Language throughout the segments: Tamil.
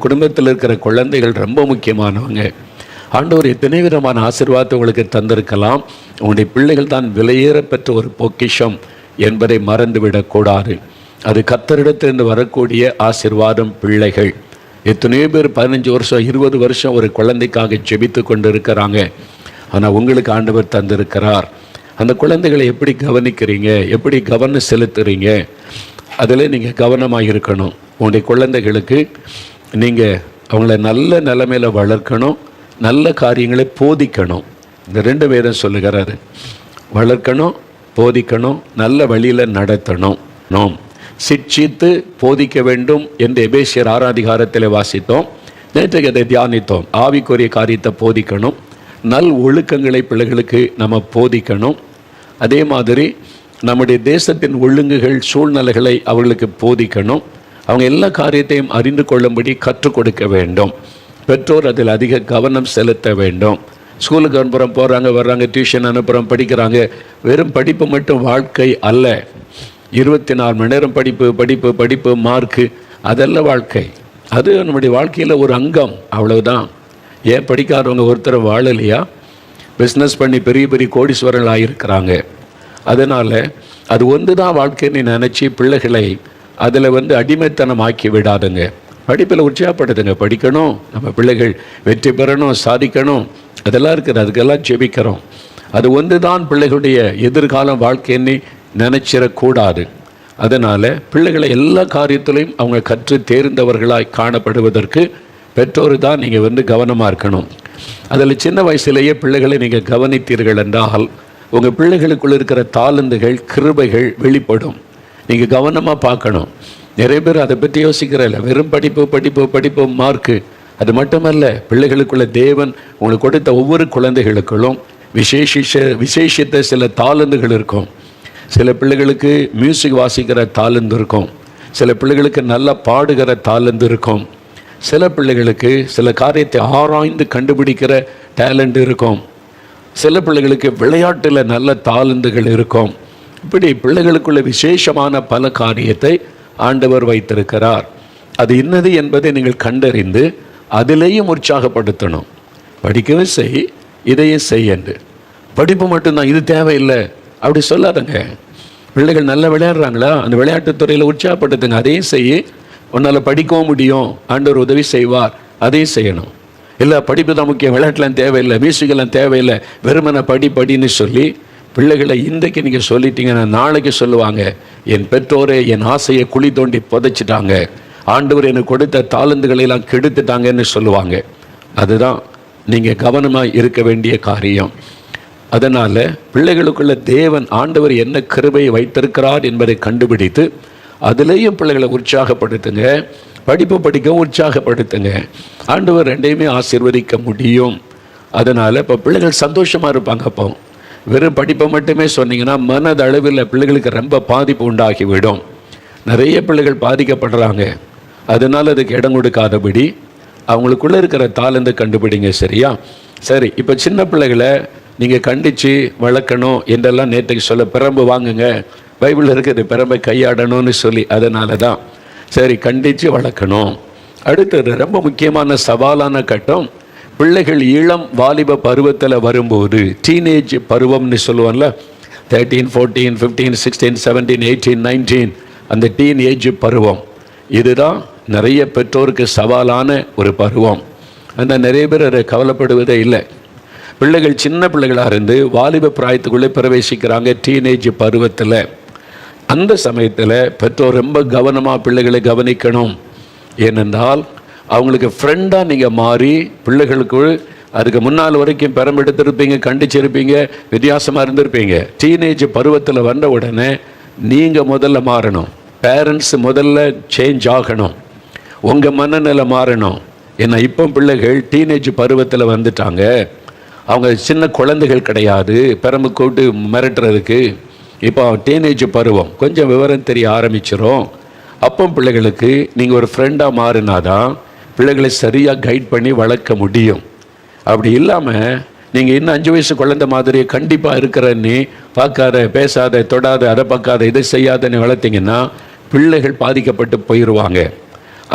குடும்பத்தில் இருக்கிற குழந்தைகள் ரொம்ப முக்கியமானவங்க. ஆண்டவர் எத்தனை விதமான ஆசீர்வாதத்தை உங்களுக்கு தந்திருக்கலாம். உங்களுடைய பிள்ளைகள் தான் விலையேற பெற்ற ஒரு பொக்கிஷம் என்பதை மறந்துவிடக்கூடாது. அது கர்த்தரிடத்திலிருந்து வரக்கூடிய ஆசீர்வாதம். பிள்ளைகள் எத்தனையோ பேர் 15 வருஷம் 20 வருஷம் ஒரு குழந்தைக்காக ஜெபித்து கொண்டு இருக்கிறாங்க. ஆனால் உங்களுக்கு ஆண்டவர் தந்திருக்கிறார். அந்த குழந்தைகளை எப்படி கவனிக்கிறீங்க, எப்படி கவனம் செலுத்துறீங்க, அதில் நீங்கள் கவனமாக இருக்கணும். உங்களுடைய குழந்தைகளுக்கு நீங்கள் அவங்கள நல்ல நிலைமையில் வளர்க்கணும், நல்ல காரியங்களை போதிக்கணும். இந்த 2 வேதம் சொல்லுகிறாரு. வளர்க்கணும், போதிக்கணும், நல்ல வழியில் நடத்தணும். சிட்சித்து போதிக்க வேண்டும் என்று எபேசியர் 6 அதிகாரத்தில் வாசித்தோம். நேற்றைக்கு அதை தியானித்தோம். ஆவிக்குரிய காரியத்தை போதிக்கணும், நல் ஒழுக்கங்களை பிள்ளைகளுக்கு நம்ம போதிக்கணும். அதே மாதிரி நம்முடைய தேசத்தின் ஒழுங்குகள் சூழ்நிலைகளை அவர்களுக்கு போதிக்கணும். அவங்க எல்லா காரியத்தையும் அறிந்து கொள்ளும்படி கற்றுக் கொடுக்க வேண்டும். பெற்றோர் அதில் அதிக கவனம் செலுத்த வேண்டும். ஸ்கூலுக்கு அனுப்புகிறோம், போகிறாங்க, வர்றாங்க, டியூஷன் அனுப்புகிறோம், படிக்கிறாங்க. வெறும் படிப்பு மட்டும் வாழ்க்கை அல்ல. 24 மணி நேரம் படிப்பு படிப்பு படிப்பு மார்க்கு, அதெல்லாம் வாழ்க்கை. அது நம்முடைய வாழ்க்கையில் ஒரு அங்கம், அவ்வளவுதான். ஏன் படிக்காதவங்க ஒருத்தர் வாழலையா? பிஸ்னஸ் பண்ணி பெரிய பெரிய கோடீஸ்வரர்கள் ஆகியிருக்கிறாங்க. அதனால் அது ஒன்று தான் வாழ்க்கைன்னு நினச்சி பிள்ளைகளை அதில் அடிமைத்தனம் ஆக்கி விடாதுங்க. படிப்பில் உற்சாகப்படுத்துங்க. படிக்கணும், நம்ம பிள்ளைகள் வெற்றி பெறணும், சாதிக்கணும், அதெல்லாம் இருக்குது. அதுக்கெல்லாம் ஜெபிக்கிறோம். அது ஒன்று தான் பிள்ளைகளுடைய எதிர்காலம் வாழ்க்கைன்னு நினச்சிடக்கூடாது. அதனால் பிள்ளைகளை எல்லா காரியத்திலையும் அவங்க கற்று தேர்ந்தவர்களாய் காணப்படுவதற்கு பெற்றோர் தான் நீங்கள் கவனமாக இருக்கணும். அதில் சின்ன வயசுலேயே பிள்ளைகளை நீங்கள் கவனித்தீர்கள் என்றால் உங்கள் பிள்ளைகளுக்குள்ள இருக்கிற தாளந்துகள் கிருபைகள் வெளிப்படும். நீங்கள் கவனமாக பார்க்கணும். நிறைய பேர் அதை பற்றி யோசிக்கிறதில்ல. வெறும் படிப்பு படிப்பு படிப்பு மார்க்கு, அது மட்டுமல்ல, பிள்ளைகளுக்குள்ள தேவன் உங்களுக்கு கொடுத்த ஒவ்வொரு குழந்தைகளுக்குள்ளும் விசேஷித்த சில தாளந்துகள் இருக்கும். சில பிள்ளைகளுக்கு மியூசிக் வாசிக்கிற தாளந்து இருக்கும். சில பிள்ளைகளுக்கு நல்லா பாடுகிற தாளந்து இருக்கும். சில பிள்ளைகளுக்கு சில காரியத்தை ஆராய்ந்து கண்டுபிடிக்கிற டேலண்ட் இருக்கும். சில பிள்ளைகளுக்கு விளையாட்டில் நல்ல தாளந்துகள் இருக்கும். இப்படி பிள்ளைகளுக்குள்ள விசேஷமான பல காரியத்தை ஆண்டவர் வைத்திருக்கிறார். அது இன்னது என்பதை நீங்கள் கண்டறிந்து அதிலேயும் உற்சாகப்படுத்தணும். படிக்கவும் செய், இதையும் செய் என்று. படிப்பு மட்டும்தான், இது தேவையில்லை அப்படி சொல்லாதங்க. பிள்ளைகள் நல்லா விளையாடுறாங்களா, அந்த விளையாட்டுத்துறையில் உற்சாகப்படுத்துங்க. அதையும் செய்ய, உன்னால் படிக்கவும் முடியும், ஆண்டவர் உதவி செய்வார், அதையும் செய்யணும். இல்லை படிப்பு தான் முக்கியம், விளையாட்டுலாம் தேவையில்லை, மியூசிக்கெல்லாம் தேவையில்லை, வெறுமனை படின்னு சொல்லி பிள்ளைகளை இன்றைக்கு நீங்கள் சொல்லிட்டீங்கன்னா நாளைக்கு சொல்லுவாங்க, என் பெற்றோரே என் ஆசையை குழி தோண்டி புதைச்சிட்டாங்க, ஆண்டவர் எனக்கு கொடுத்த தாளந்துகளெல்லாம் கெடுத்துட்டாங்கன்னு சொல்லுவாங்க. அதுதான் நீங்கள் கவனமாக இருக்க வேண்டிய காரியம். அதனால் பிள்ளைகளுக்குள்ள தேவன் ஆண்டவர் என்ன கிருபையை வைத்திருக்கிறார் என்பதை கண்டுபிடித்து அதிலேயும் பிள்ளைகளை உற்சாகப்படுத்துங்க. படிப்பு படிக்கவும் உற்சாகப்படுத்துங்க. ஆண்டவர் 2யுமே ஆசீர்வதிக்க முடியும். அதனால் இப்போ பிள்ளைகள் சந்தோஷமாக இருப்பாங்க. அப்போ வெறும் படிப்பை மட்டுமே சொன்னீங்கன்னா மனதளவில் பிள்ளைகளுக்கு ரொம்ப பாதிப்பு உண்டாகிவிடும். நிறைய பிள்ளைகள் பாதிக்கப்படுறாங்க. அதனால் அதுக்கு இடம் கொடுக்காதபடி அவங்களுக்குள்ளே இருக்கிற தாளந்து கண்டுபிடிங்க. சரியா? சரி, இப்போ சின்ன பிள்ளைகளை நீங்கள் கண்டித்து வளர்க்கணும் என்றெல்லாம் நேற்றுக்கு சொல்ல, பிரம்பு வாங்குங்க, பைபிளில் இருக்குது பிரம்பை கையாடணும்னு சொல்லி. அதனால தான் சரி, கண்டித்து வளர்க்கணும். அடுத்தது ரொம்ப முக்கியமான சவாலான கட்டம், பிள்ளைகள் இளம் வாலிப பருவத்தில் வரும்போது, டீனேஜ் பருவம்னு சொல்லுவோம்ல, 13, 14, 15, 16, 17, 18, 19, அந்த டீனேஜ் பருவம். இதுதான் நிறைய பெற்றோருக்கு சவாலான ஒரு பருவம். அந்த நிறைய பேர் அதை கவலைப்படுவதே இல்லை. பிள்ளைகள் சின்ன பிள்ளைகளாக இருந்து வாலிப பிராயத்துக்குள்ளே பிரவேசிக்கிறாங்க டீனேஜ் பருவத்தில். அந்த சமயத்தில் பெற்றோர் ரொம்ப கவனமாக பிள்ளைகளை கவனிக்கணும். ஏனென்றால் அவங்களுக்கு ஃப்ரெண்டாக நீங்கள் மாறி பிள்ளைகளுக்கு அதுக்கு முன்னால் வரைக்கும் பெறமெடுத்திருப்பீங்க, கண்டிச்சிருப்பீங்க, வித்தியாசமாக இருந்திருப்பீங்க. டீனேஜ் பருவத்தில் வந்த உடனே நீங்கள் முதல்ல மாறணும். பேரண்ட்ஸ் முதல்ல சேஞ்ச் ஆகணும். உங்கள் மனநிலை மாறணும். ஏன்னா இப்போ பிள்ளைகள் டீனேஜ் பருவத்தில் வந்துட்டாங்க. அவங்க சின்ன குழந்தைகள் கிடையாது பெரம்பு கூட்டு மிரட்டுறதுக்கு. இப்போ டீனேஜ் பருவம், கொஞ்சம் விவரம் தெரிய ஆரம்பிச்சிடும். அப்போ பிள்ளைகளுக்கு நீங்கள் ஒரு ஃப்ரெண்டாக மாறினாதான் பிள்ளைகளை சரியாக கைட் பண்ணி வளர்க்க முடியும். அப்படி இல்லாமல் நீங்கள் இன்னும் 5 வயசு குழந்தை மாதிரி கண்டிப்பாக இருக்கிறன்னு பார்க்காத, பேசாத, தொடாத, அதை பார்க்காத, இதை செய்யாதன்னு வளர்த்திங்கன்னா பிள்ளைகள் பாதிக்கப்பட்டு போயிடுவாங்க.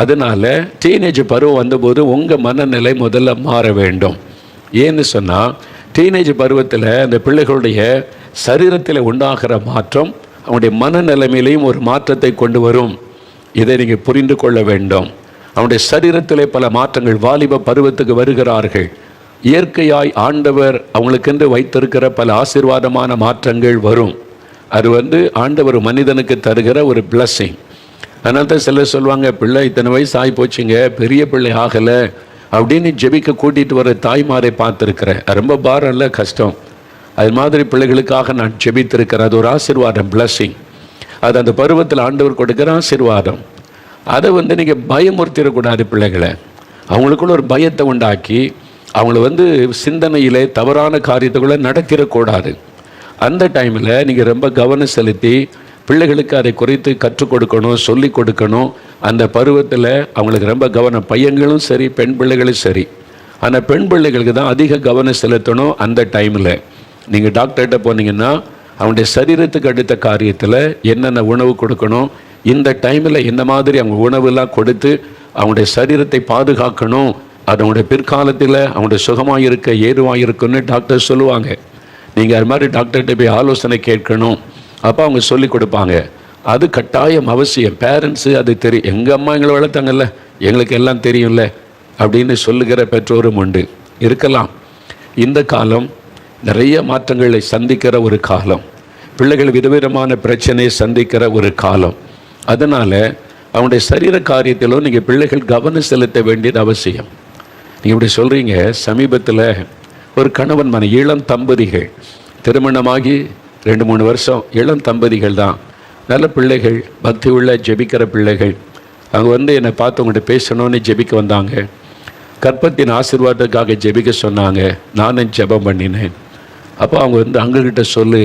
அதனால் டீனேஜ் பருவம் வந்தபோது உங்கள் மனநிலை முதல்ல மாற வேண்டும். ஏன்னு சொன்னால் டீனேஜ் பருவத்தில் அந்த பிள்ளைகளுடைய சரீரத்தில் உண்டாகிற மாற்றம் அவனுடைய மனநிலைமையிலையும் ஒரு மாற்றத்தை கொண்டு வரும். இதை நீங்கள் புரிந்து கொள்ள வேண்டும். அவனுடைய சரீரத்திலே பல மாற்றங்கள் வாலிப பருவத்துக்கு வருகிறார்கள். இயற்கையாய் ஆண்டவர் அவங்களுக்கென்று வைத்திருக்கிற பல ஆசீர்வாதமான மாற்றங்கள் வரும். அது ஆண்டவர் மனிதனுக்கு தருகிற ஒரு பிளஸ்ஸிங். அதனால தான் சிலர் சொல்லுவாங்க, பிள்ளை இத்தனை வயசு ஆகி போச்சுங்க, பெரிய பிள்ளை ஆகலை அப்படின்னு ஜெபிக்க கூட்டிகிட்டு வர தாய்மாரை பார்த்துருக்கிறேன். ரொம்ப பாரம் இல்லை, கஷ்டம். அது மாதிரி பிள்ளைகளுக்காக நான் ஜெபித்திருக்கிறேன். அது ஒரு ஆசீர்வாதம், பிளஸ்ஸிங். அது அந்த பருவத்தில் ஆண்டவர் கொடுக்குற ஆசீர்வாதம். அதை நீங்கள் பயமுறுத்திடக்கூடாது பிள்ளைகளை. அவங்களுக்குள்ள ஒரு பயத்தை உண்டாக்கி அவங்கள சிந்தனையிலே தவறான காரியத்துக்குள்ளே நடத்திடக்கூடாது. அந்த டைமில் நீங்கள் ரொம்ப கவனம் செலுத்தி பிள்ளைகளுக்கு அதை குறித்து கற்றுக் கொடுக்கணும், சொல்லி கொடுக்கணும். அந்த பருவத்தில் அவங்களுக்கு ரொம்ப கவனம், பையன்களும் சரி பெண் பிள்ளைகளும் சரி. ஆனால் பெண் பிள்ளைகளுக்கு தான் அதிக கவனம் செலுத்தணும். அந்த டைமில் நீங்கள் டாக்டர்கிட்ட போனீங்கன்னா அவனுடைய சரீரத்துக்கு அடுத்த காரியத்தில் என்னென்ன உணவு கொடுக்கணும், இந்த டைமில் என்ன மாதிரி அவங்க உணவுலாம் கொடுத்து அவங்களுடைய சரீரத்தை பாதுகாக்கணும், அது அவங்களுடைய பிற்காலத்தில் அவங்களுடைய சுகமாக இருக்க ஏதுவாக இருக்குன்னு டாக்டர் சொல்லுவாங்க. நீங்கள் அது மாதிரி டாக்டர்கிட்ட போய் ஆலோசனை கேட்கணும். அப்போ அவங்க சொல்லி கொடுப்பாங்க. அது கட்டாயம் அவசியம். பேரண்ட்ஸு அது தெரியும். எங்கள் அம்மா எங்களை வளர்த்தாங்கல்ல, எங்களுக்கு எல்லாம் தெரியும்ல அப்படின்னு சொல்லுகிற பெற்றோரும் உண்டு இருக்கலாம். இந்த காலம் நிறைய மாற்றங்களை சந்திக்கிற ஒரு காலம். பிள்ளைகள் விதவிதமான பிரச்சனையை சந்திக்கிற ஒரு காலம். அதனால் அவனுடைய சரீர காரியத்திலும் நீங்கள் பிள்ளைகள் கவனம் செலுத்த வேண்டியது அவசியம். நீங்கள் இப்படி சொல்கிறீங்க. சமீபத்தில் ஒரு கணவன் மனைவி, இளம் தம்பதிகள், திருமணமாகி 2-3 வருஷம், இளம் தம்பதிகள் தான், நல்ல பிள்ளைகள், பக்தி உள்ள ஜெபிக்கிற பிள்ளைகள். அவங்க என்னை பார்த்து உங்கள்கிட்ட பேசணும்னு ஜெபிக்க வந்தாங்க. கற்பத்தின் ஆசீர்வாதத்துக்காக ஜெபிக்க சொன்னாங்க. நானும் ஜெபம் பண்ணினேன். அப்போ அவங்க அங்ககிட்ட சொல்லு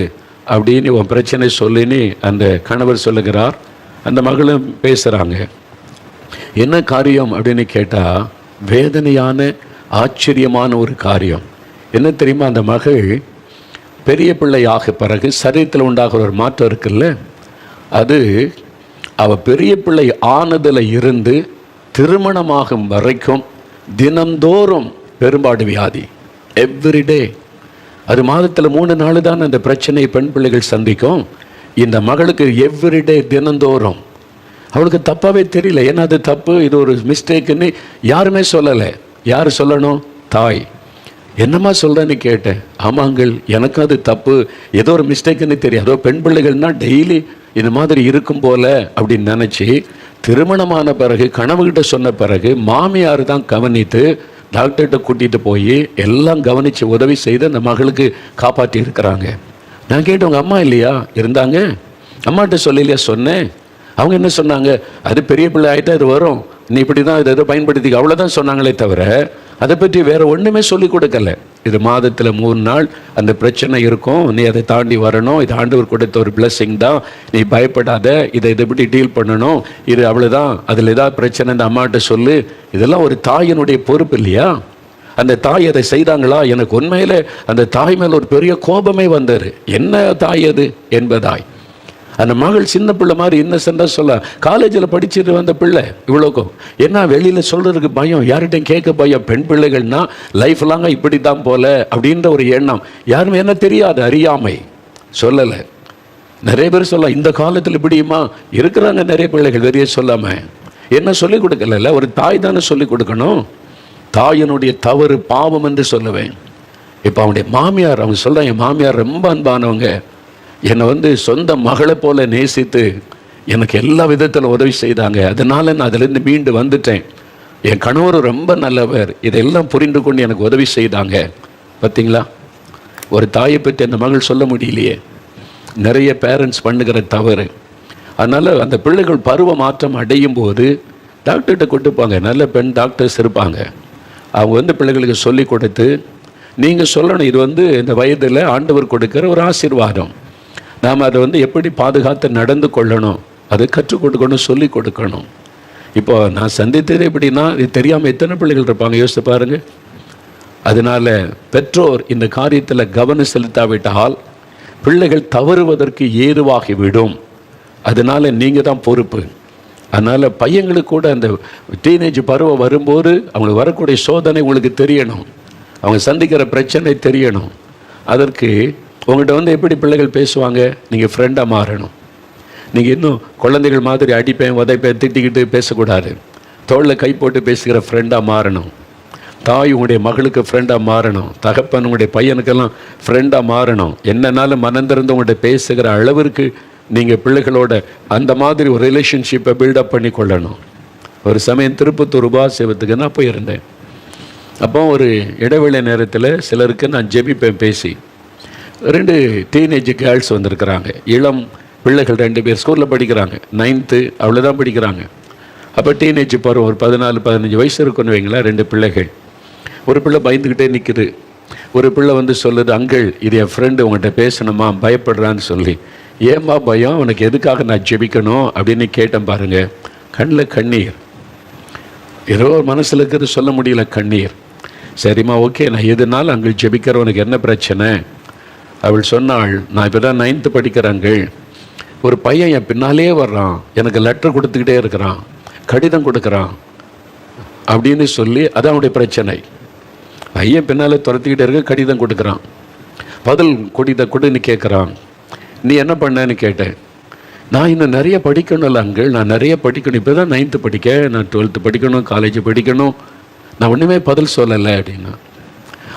அப்படின்னு, உன் பிரச்சனை சொல்லுன்னு அந்த கணவர் சொல்லுகிறார். அந்த மகளும் பேசுகிறாங்க. என்ன காரியம் அப்படின்னு கேட்டால் வேதனையான ஆச்சரியமான ஒரு காரியம். என்ன தெரியுமா, அந்த மகள் பெரிய பிள்ளையாக பிறகு சரீரத்தில் உண்டாகிற ஒரு மாற்றம் இருக்குல்ல, அது அவள் பெரிய பிள்ளை ஆனதில் இருந்து திருமணமாகும் வரைக்கும் தினந்தோறும் பெரும்பாடு வியாதி, எவ்ரிடே. அது மாதத்தில் 3 நாள் தான் அந்த பிரச்சனையை பெண் பிள்ளைகள் சந்திக்கும். இந்த மகளுக்கு எவ்ரிடே, தினந்தோறும். அவளுக்கு தப்பாகவே தெரியல. ஏன்னா அது தப்பு, இது ஒரு மிஸ்டேக்குன்னு யாருமே சொல்லலை. யார் சொல்லணும்? தாய். என்னம்மா சொல்கிறேன்னு கேட்டேன். ஆமாங்கள், எனக்கும் அது தப்பு, ஏதோ ஒரு மிஸ்டேக்குன்னு தெரியும். அதோ பெண் பிள்ளைகள்னால் டெய்லி இது மாதிரி இருக்கும் போல அப்படின்னு நினச்சி திருமணமான பிறகு கணவன்கிட்ட சொன்ன பிறகு மாமியார் தான் கவனித்து டாக்டர்கிட்ட கூட்டிகிட்டு போய் எல்லாம் கவனித்து உதவி செய்து அந்த மகளுக்கு காப்பாற்றி இருக்கிறாங்க. நான் கேட்டேன், உங்கள் அம்மா இல்லையா? இருந்தாங்க. அம்மாட்ட சொல்லலையா? சொன்னேன். அவங்க என்ன சொன்னாங்க? அது பெரிய பிள்ளை ஆகிட்டா இது வரும், நீ இப்படி தான் இதை எதோ பயன்படுத்திக்க, அவ்வளோதான் சொன்னாங்களே தவிர அதை பற்றி வேறு ஒன்றுமே சொல்லி கொடுக்கல. இது மாதத்தில் 3 நாள் அந்த பிரச்சனை இருக்கும், நீ அதை தாண்டி வரணும், இது ஆண்டவர் கொடுத்த ஒரு பிளஸ்ஸிங் தான், நீ பயப்படாத, இதை எப்படி டீல் பண்ணணும், இது அவ்வளோதான், அதில் ஏதாவது பிரச்சனை இந்த அம்மாட்ட சொல்லு. இதெல்லாம் ஒரு தாயினுடைய பொறுப்பு இல்லையா? அந்த தாய் அதை செய்தாங்களா? எனக்கு உண்மையில் அந்த தாய் மேலே ஒரு பெரிய கோபமே வந்தார். என்ன தாய் அது என்பதாய். அந்த மகள் சின்ன பிள்ளை மாதிரி இன்னசென்ட்டாக சொல்ல, காலேஜில் படிச்சுட்டு வந்த பிள்ளை இவ்வளோக்கும். ஏன்னா வெளியில் சொல்கிறதுக்கு பயம், யார்கிட்டையும் கேட்க பயம். பெண் பிள்ளைகள்னா லைஃப் லாங்காக இப்படி தான் போல அப்படின்ற ஒரு எண்ணம். யாருமே என்ன தெரியாது, அறியாமை, சொல்லலை. நிறைய பேர் சொல்ல, இந்த காலத்தில் இப்படியுமா இருக்கிறாங்க நிறைய பிள்ளைகள் வெளியே சொல்லாமல். என்ன சொல்லிக் கொடுக்கல, ஒரு தாய் தானே சொல்லிக் கொடுக்கணும். தாயினுடைய தவறு பாவம் என்று சொல்லுவேன். இப்போ அவனுடைய மாமியார், அவங்க சொல்கிறாங்க, என் மாமியார் ரொம்ப அன்பானவங்க, என்னை சொந்த மகளை போல நேசித்து எனக்கு எல்லா விதத்தில் உதவி செய்தாங்க. அதனால் நான் அதிலேருந்து மீண்டு வந்துட்டேன். என் கணவர் ரொம்ப நல்லவர், இதெல்லாம் புரிந்து கொண்டு எனக்கு உதவி செய்தாங்க. பார்த்தீங்களா, ஒரு தாயை பற்றி அந்த மகள் சொல்ல முடியலையே. நிறைய பேரண்ட்ஸ் பண்ணுகிற தவறு. அதனால் அந்த பிள்ளைகள் பருவ மாற்றம் அடையும் போது டாக்டர்கிட்ட கொண்டுப்பாங்க. நல்ல பெண் டாக்டர்ஸ் இருப்பாங்க. அவங்க பிள்ளைகளுக்கு சொல்லி கொடுத்து நீங்கள் சொல்லணும், இது இந்த வயதில் ஆண்டவர் கொடுக்குற ஒரு ஆசீர்வாதம், நாம் அதை எப்படி பாதுகாத்து நடந்து கொள்ளணும், அதை கற்றுக் கொடுக்கணும், சொல்லி கொடுக்கணும். இப்போ நான் சந்தித்தது எப்படின்னா, இது தெரியாமல் எத்தனை பிள்ளைகள் இருப்பாங்க, யோசித்து பாருங்கள். அதனால் பெற்றோர் இந்த காரியத்தில் கவனம் செலுத்தாவிட்டால் பிள்ளைகள் தவறுவதற்கு ஏதுவாகிவிடும். அதனால் நீங்கள் தான் பொறுப்பு. அதனால் பையங்களுக்கு கூட அந்த டீனேஜ் பருவம் வரும்போது அவங்களுக்கு வரக்கூடிய சோதனை உங்களுக்கு தெரியணும், அவங்க சந்திக்கிற பிரச்சனை தெரியணும். அதற்கு உங்கள்கிட்ட வந்து எப்படி பிள்ளைகள் பேசுவாங்க? நீங்கள் ஃப்ரெண்டாக மாறணும். நீங்கள் இன்னும் குழந்தைகள் மாதிரி அடிப்பேன் உதைப்பேன் திட்டிக்கிட்டு பேசக்கூடாது. தோளில் கை போட்டு பேசுகிற ஃப்ரெண்டாக மாறணும். தாய் உங்களுடைய மகளுக்கு ஃப்ரெண்டாக மாறணும். தகப்பன் உங்களுடைய பையனுக்கெல்லாம் ஃப்ரெண்டாக மாறணும். என்னன்னாலும் மனந்திறந்து உங்கள்கிட்ட பேசுகிற அளவிற்கு நீங்கள் பிள்ளைகளோட அந்த மாதிரி ஒரு ரிலேஷன்ஷிப்பை பில்டப் பண்ணி கொள்ளணும். ஒரு சமயம் திருப்பத்தூர் உபாசேவத்துக்கு நான் போயிருந்தேன். அப்போ ஒரு இடைவேளை நேரத்தில் சிலருக்கு நான் ஜெபிப்பேன் பேசி. 2 டீனேஜ் கேர்ள்ஸ் வந்திருக்கிறாங்க. இளம் பிள்ளைகள் 2 பேர் ஸ்கூலில் படிக்கிறாங்க. 9th அவ்வளோதான் படிக்கிறாங்க. அப்போ டீனேஜ் பருவம் ஒரு 14-15 வயசு இருக்குன்னு வைங்களேன். 2 பிள்ளைகள். ஒரு பிள்ளை பயந்துக்கிட்டே நிற்குது. ஒரு பிள்ளை வந்து சொல்லுது, அங்கிள் இது என் ஃப்ரெண்டு உங்கள்கிட்ட பேசணுமா, பயப்படுறான்னு சொல்லி. ஏம்மா பயம், உனக்கு எதுக்காக நான் ஜெபிக்கணும் அப்படின்னு கேட்டேன் பாருங்க. கண்ணில் கண்ணீர், ஏதோ மனசில் இருக்கிறது சொல்ல முடியல, கண்ணீர். சரிம்மா ஓகே, நான் எதுனாலும் அங்கிள் ஜெபிக்கிற, உனக்கு என்ன பிரச்சனை? அவள் சொன்னாள், நான் இப்போ தான் 9th படிக்கிறாங்கள். ஒரு பையன் என் பின்னாலே வர்றான், எனக்கு லெட்டர் கொடுத்துக்கிட்டே இருக்கிறான், கடிதம் கொடுக்குறான் அப்படின்னு சொல்லி. அது அவனுடைய பிரச்சனை. பையன் பின்னால் துரத்திக்கிட்டே இருக்க, கடிதம் கொடுக்குறான், பதில் கொடுன்னு கேட்குறான். நீ என்ன பண்ணேன்னு கேட்டேன். நான் இன்னும் நிறைய படிக்கணும்ல அங்கிள், நான் நிறைய படிக்கணும், இப்போ தான் 9th படிக்க, நான் 12th படிக்கணும், காலேஜ் படிக்கணும், நான் ஒன்றுமே பதில் சொல்லலை அப்படின்னா.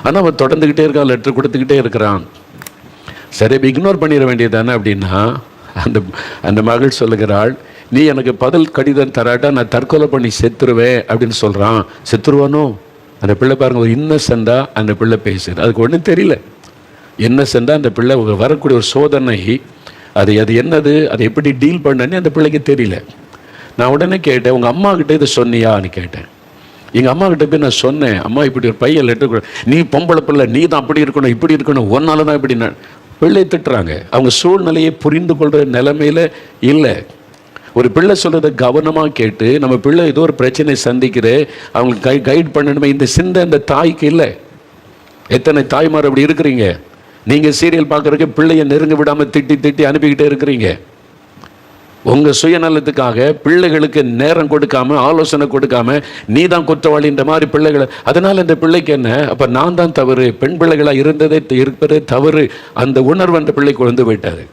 ஆனால் அவன் தொடர்ந்துக்கிட்டே இருக்கான், லெட்டர் கொடுத்துக்கிட்டே இருக்கிறான். சரி இக்னோர் பண்ணிட வேண்டியதானே அப்படின்னா, அந்த மகள் சொல்லுகிறாள், நீ எனக்கு பதில் கடிதம் தராட்டா நான் தற்கொலை பண்ணி செத்துருவேன் அப்படின்னு சொல்கிறான். செத்துருவானோ? அந்த பிள்ளை பாருங்கள், ஒரு இன்னசெண்டாக அந்த பிள்ளை பேசுது. அதுக்கு ஒன்றும் தெரியல. இன்னசெண்டாக அந்த பிள்ளை வரக்கூடிய ஒரு சோதனை, அது என்னது, அதை எப்படி டீல் பண்ணனே அந்த பிள்ளைக்கு தெரியல. நான் உடனே கேட்டேன், உங்கள் அம்மா கிட்டே இதை சொன்னியான்னு கேட்டேன். எங்கள் அம்மா கிட்ட போய் நான் சொன்னேன், அம்மா இப்படி ஒரு பையன் லெட்டர், நீ பொம்பளை பிள்ளை, நீ தான் அப்படி இருக்கணும் இப்படி இருக்கணும், ஒன்னால தான் இப்படி. பிள்ளை திட்டுறாங்க. அவங்க சூழ்நிலையை புரிந்து கொள்கிற நிலைமையில் இல்லை. ஒரு பிள்ளை சொல்கிறத கவனமாக கேட்டு, நம்ம பிள்ளை ஏதோ ஒரு பிரச்சனை சந்திக்கிற அவங்களுக்கு கைட் பண்ணணுமே, இந்த சிந்தை அந்த தாய்க்கு இல்லை. எத்தனை தாய்மார் அப்படி இருக்கிறீங்க? நீங்கள் சீரியல் பார்க்குறதுக்கு பிள்ளையை நெருங்க விடாமல் திட்டி அனுப்பிக்கிட்டே இருக்கிறீங்க. உங்கள் சுயநலத்துக்காக பிள்ளைகளுக்கு நேரம் கொடுக்காம, ஆலோசனை கொடுக்காம, நீ தான் குற்றவாளின்ற மாதிரி பிள்ளைகளை. அதனால் இந்த பிள்ளைக்கு என்ன, அப்போ நான் தான் தவறு, பெண் பிள்ளைகளாக இருப்பதே தவறு, அந்த உணர்வு அந்த பிள்ளைக்கு வந்து விட்டாது.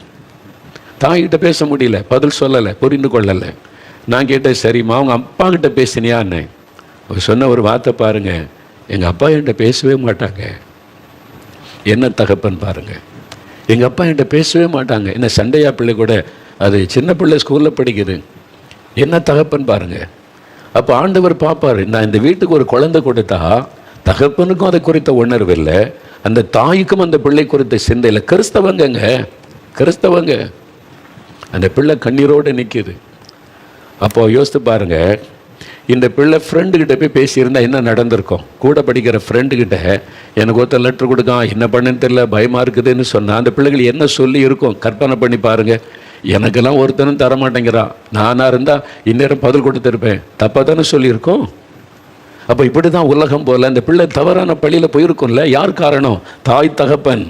தாய்கிட்ட பேச முடியல, பதில் சொல்லலை, புரிந்து கொள்ளலை. நான் கேட்டேன், சரிம்மா அவங்க அப்பா கிட்ட பேசினியான்னு. அவர் சொன்ன ஒரு வார்த்தை பாருங்க, எங்கள் அப்பா என்கிட்ட பேசவே மாட்டாங்க. என்ன தகப்பன் பாருங்க, எங்கள் அப்பா என்கிட்ட பேசவே மாட்டாங்க. என்ன சண்டையா பிள்ளை கூட, அது சின்ன பிள்ளை ஸ்கூலில் படிக்குது. என்ன தகப்பன் பாருங்க. அப்போ ஆண்டவர் பார்ப்பார், நான் இந்த வீட்டுக்கு ஒரு குழந்தை கொடுத்தா தகப்பனுக்கும் அதை குறித்த உணர்வு இல்லை, அந்த தாய்க்கும் அந்த பிள்ளை குறித்த சிந்தை இல்லை. கிறிஸ்தவங்க அந்த பிள்ளை கண்ணீரோடு நிற்கிது. அப்போ யோசித்து பாருங்க, இந்த பிள்ளை ஃப்ரெண்டுக்கிட்ட போய் பேசியிருந்தா என்ன நடந்திருக்கும்? கூட படிக்கிற ஃப்ரெண்டுக்கிட்ட எனக்கு ஒருத்தர் லெட்டர் கொடுக்கான், என்ன பண்ணுன்னு தெரியல, பயமாக இருக்குதுன்னு சொன்னால் அந்த பிள்ளைகள் என்ன சொல்லி இருக்கும்? கற்பனை பண்ணி பாருங்கள். எனக்கெல்லாம் ஒருத்தனும் தரமாட்டேங்கிறான், நானாக இருந்தால் இந்நேரம் பதில் கொடுத்துருப்பேன், தப்பாக தானே சொல்லியிருக்கோம். அப்போ இப்படி தான் உலகம் போல் அந்த பிள்ளை தவறான பள்ளியில் போயிருக்கும்ல. யார் காரணம்? தாய் தகப்பன்.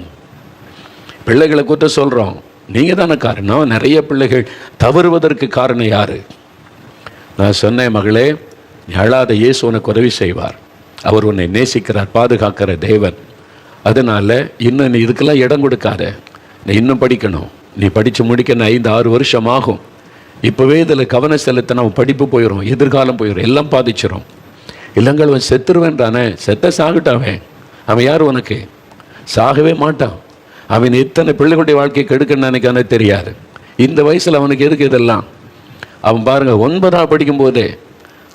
பிள்ளைகளை கூட்ட சொல்கிறோம், நீங்கள் தானே காரணம். நிறைய பிள்ளைகள் தவறுவதற்கு காரணம் யார்? நான் சொன்னேன், மகளே நீ அழாத, இயேசு உனக்கு உதவி செய்வார், அவர் உன்னை நேசிக்கிறார், பாதுகாக்கிற தேவன். அதனால் இன்னும் நீ இதுக்கெல்லாம் இடம் கொடுக்காத, நீ இன்னும் படிக்கணும், நீ படித்து முடிக்க 5-6 வருஷம் ஆகும். இப்போவே இதில் கவனம் செலுத்தினா அவன் படிப்பு போயிடும், எதிர்காலம் போயிடும், எல்லாம் பாதிச்சிடும். இல்லைங்கள் அவன் செத்துருவேன்றானே, சாகட்டாவே, அவன் யார் உனக்கு? சாகவே மாட்டான். அவன் எத்தனை பிள்ளைகளுடைய வாழ்க்கையை கெடுக்கன்னு நினைக்கானே தெரியாது. இந்த வயசில் அவனுக்கு எதுக்கு இதெல்லாம்? அவன் பாருங்கள் 9ஆவது படிக்கும்போதே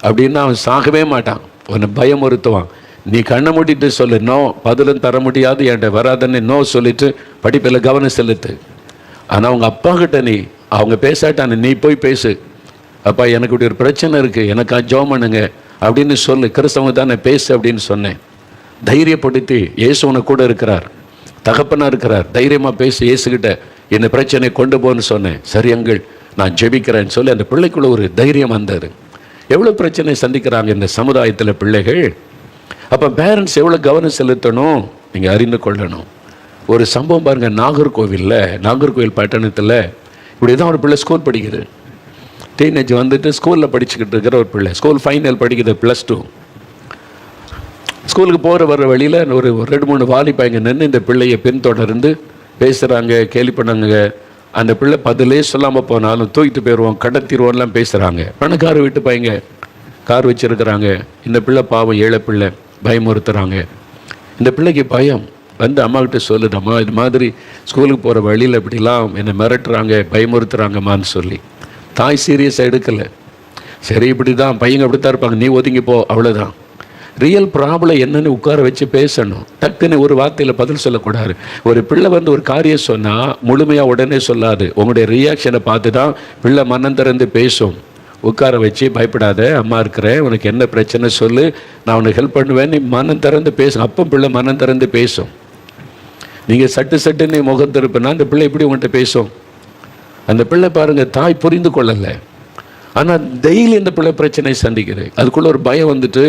அப்படின்னா அவன் சாகவே மாட்டான். உன்னை பயமுறுத்துவான். நீ கண்ணை மூடிட்டு சொல்லு, நோ, பதிலும் தர முடியாது, என்கிட்ட வராதன்னு நோ சொல்லிட்டு படிப்பில் கவனம் செலுத்து. ஆனால் அவங்க அப்பா கிட்ட நீ, அவங்க பேசாட்டானே, நீ போய் பேசு, அப்பா எனக்கு இப்படி ஒரு பிரச்சனை இருக்குது, எனக்கா ஜெபம் பண்ணுங்க அப்படின்னு சொல்லு. கிறிஸ்தவங்க தானே, பேசு அப்படின்னு சொன்னேன். தைரியப்படுத்தி, இயேசு உனக்கு கூட இருக்கிறார், தகப்பனாக இருக்கிறார், தைரியமாக பேசு, இயேசுகிட்ட இந்த பிரச்சனையை கொண்டு போன்னு சொன்னேன். சரி அங்கிள் நான் ஜெபிக்கிறேன்னு சொல்லி அந்த பிள்ளைக்குள்ள ஒரு தைரியம் வந்தது. எவ்வளோ பிரச்சனை சந்திக்கிறாங்க இந்த சமுதாயத்தில் பிள்ளைகள். அப்போ பேரண்ட்ஸ் எவ்வளோ கவனம் செலுத்தணும் நீங்கள் அறிந்து கொள்ளணும். ஒரு சம்பவம் பாருங்கள், நாகர்கோவில் பட்டணத்தில் இப்படி தான் ஒரு பிள்ளை ஸ்கூல் படிக்குது. டீனேஜ் வந்துட்டு ஸ்கூலில் படிச்சுக்கிட்டு இருக்கிற ஒரு பிள்ளை, ஸ்கூல் ஃபைனல் படிக்குது, +2. ஸ்கூலுக்கு போகிற வர்ற வழியில் ஒரு 2-3 வாலிபைங்க நின்று இந்த பிள்ளையை பின்தொடர்ந்து பேசுகிறாங்க, கேலி பண்ணாங்க. அந்த பிள்ளை பதிலே சொல்லாமல் போனாலும் தூக்கிட்டு போயிடுவோம், கடத்திடுவோம்லாம் பேசுகிறாங்க. பணக்கார வீட்டு பையங்க, கார் வச்சுருக்கிறாங்க. இந்த பிள்ளை பாவம், ஏழை பிள்ளை, பயமுறுத்துகிறாங்க. இந்த பிள்ளைக்கு பயம் வந்து அம்மாக்கிட்ட சொல்லுது, அம்மா இது மாதிரி ஸ்கூலுக்கு போகிற வழியில் இப்படிலாம் என்னை மிரட்டுறாங்க, பயமுறுத்துறாங்கம்மான்னு சொல்லி. தாய் சீரியஸாக எடுக்கலை. சரி இப்படி தான் பையங்க அப்படி தான் இருப்பாங்க, நீ ஒதுங்கி போ, அவ்வளோதான். ரியல் ப்ராப்ளம் என்னன்னு உட்கார வச்சு பேசணும். டக்குன்னு ஒரு வார்த்தையில் பதில் சொல்லக்கூடாது. ஒரு பிள்ளை வந்து ஒரு காரியம் சொன்னால் முழுமையாக உடனே சொல்லாது. உங்களுடைய ரியாக்ஷனை பார்த்து தான் பிள்ளை மனம் திறந்து பேசும். உட்கார வச்சு, பயப்படாத, அம்மா இருக்கிறேன், உனக்கு என்ன பிரச்சனை சொல்லு, நான் உனக்கு ஹெல்ப் பண்ணுவேன், நீ மனம் திறந்து பேசும். அப்போ பிள்ளை மனம் திறந்து பேசும். நீங்கள் சட்டுன்னு முகம் திருப்பினா அந்த பிள்ளை எப்படி உங்கள்கிட்ட பேசும்? அந்த பிள்ளை பாருங்கள், தாய் புரிந்து கொள்ளலை. ஆனால் டெய்லி இந்த பிள்ளை பிரச்சனை சந்திக்குது. அதுக்குள்ளே ஒரு பயம் வந்துட்டு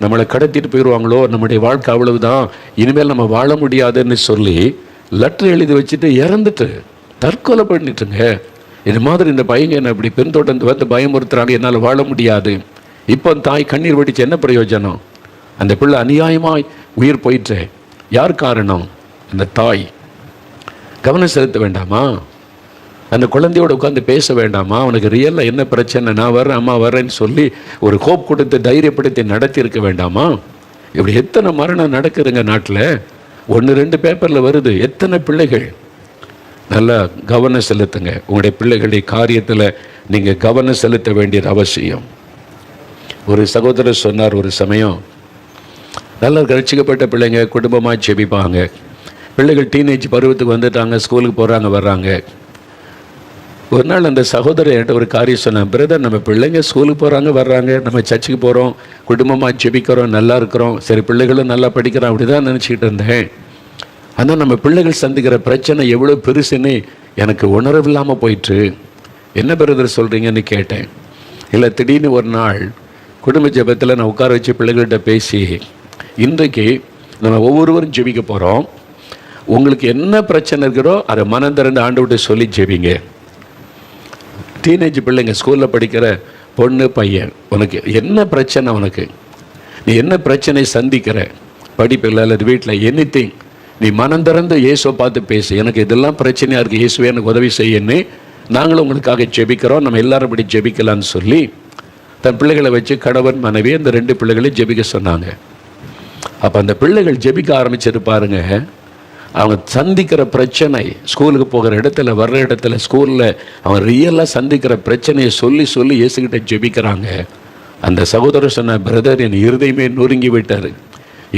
நம்மளை கடத்திட்டு போயிடுவாங்களோ, நம்முடைய வாழ்க்கை அவ்வளவுதான், இனிமேல் நம்ம வாழ முடியாதுன்னு சொல்லி லெட்டர் எழுதி வச்சுட்டு இறந்துட்டு தற்கொலை பண்ணிட்டுங்க. இது மாதிரி இந்த பையங்க என்ன இப்படி பின்தொடர்ந்து வந்து பயமுறுத்துறாங்க, என்னால் வாழ முடியாது. இப்போ தாய் கண்ணீர் வடிச்சு என்ன பிரயோஜனம்? அந்த பிள்ளை அநியாயமாய் உயிர் போயிட்டு. யார் காரணம்? அந்த தாய். கவனம் செலுத்த வேண்டாமா? அந்த குழந்தையோட உட்காந்து பேச வேண்டாமா? அவனுக்கு ரியலாக என்ன பிரச்சனை, நான் வர்றேன், அம்மா வர்றேன்னு சொல்லி ஒரு ஹோப் கொடுத்து தைரியப்படுத்தி நடத்தி இருக்க வேண்டாமா? இப்படி எத்தனை மரணம் நடக்குதுங்க நாட்டில். 1-2 பேப்பரில் வருது. எத்தனை பிள்ளைகள். நல்லா கவனம் செலுத்துங்க. உங்களுடைய பிள்ளைகளுடைய காரியத்தில் நீங்கள் கவனம் செலுத்த வேண்டியது அவசியம். ஒரு சகோதரர் சொன்னார், ஒரு சமயம் நல்லா ரட்சிக்கப்பட்ட பிள்ளைங்க குடும்பமாக ஜெபிப்பாங்க. பிள்ளைகள் டீனேஜ் பருவத்துக்கு வந்துட்டாங்க, ஸ்கூலுக்கு போகிறாங்க, வர்றாங்க. ஒரு நாள் அந்த சகோதரர் என்கிட்ட ஒரு காரியம் சொன்னேன், பிரதர் நம்ம பிள்ளைங்க ஸ்கூலுக்கு போகிறாங்க, வர்றாங்க, நம்ம சர்ச்சுக்கு போகிறோம், குடும்பமாக ஜெபிக்கிறோம், நல்லா இருக்கிறோம், சரி பிள்ளைகளும் நல்லா படிக்கிறோம், அப்படி தான் நினச்சிக்கிட்டு இருந்தேன். ஆனால் நம்ம பிள்ளைகள் சந்திக்கிற பிரச்சனை எவ்வளோ பெருசுன்னு எனக்கு உணரவில்லாமல் போயிட்டு. என்ன பிரதர் சொல்கிறீங்கன்னு கேட்டேன். இல்லை, திடீர்னு ஒரு நாள் குடும்ப ஜெபத்தில் நான் உட்கார வச்சு பிள்ளைகள்கிட்ட பேசி, இன்றைக்கு நம்ம ஒவ்வொருவரும் ஜெபிக்க போகிறோம், உங்களுக்கு என்ன பிரச்சனை இருக்கிறோ அதை மனம் திறந்து ஆண்டவர்கிட்ட சொல்லி ஜெபிங்க. டீனேஜ் பிள்ளைங்க, ஸ்கூலில் படிக்கிற பொண்ணு பையன், உனக்கு என்ன பிரச்சனை, உனக்கு நீ என்ன பிரச்சனை சந்திக்கிற, படிப்பில் அல்லது வீட்டில், எனிதிங், நீ மனம் திறந்து இயேசுவை பார்த்து பேசு. எனக்கு இதெல்லாம் பிரச்சனையாக இருக்குது, இயேசுவே எனக்கு உதவி செய்யன்னு நாங்களும் உங்களுக்காக ஜெபிக்கிறோம், நம்ம எல்லாரும் இப்படி ஜெபிக்கலான்னு சொல்லி தன் பிள்ளைகளை வச்சு கணவன் மனைவி அந்த 2 பிள்ளைகளையும் ஜெபிக்க சொன்னாங்க. அப்போ அந்த பிள்ளைகள் ஜெபிக்க ஆரம்பிச்சது பாருங்க. அவங்க சந்திக்கிற பிரச்சனை, ஸ்கூலுக்கு போகிற இடத்துல, வர்ற இடத்துல, ஸ்கூலில் அவங்க ரியலாக சந்திக்கிற பிரச்சனையை சொல்லி சொல்லி இயேசுகிட்ட ஜெபிக்கிறாங்க. அந்த சகோதரர் சொன்ன, பிரதர் என் இருதயமே நொறுங்கி விட்டார்.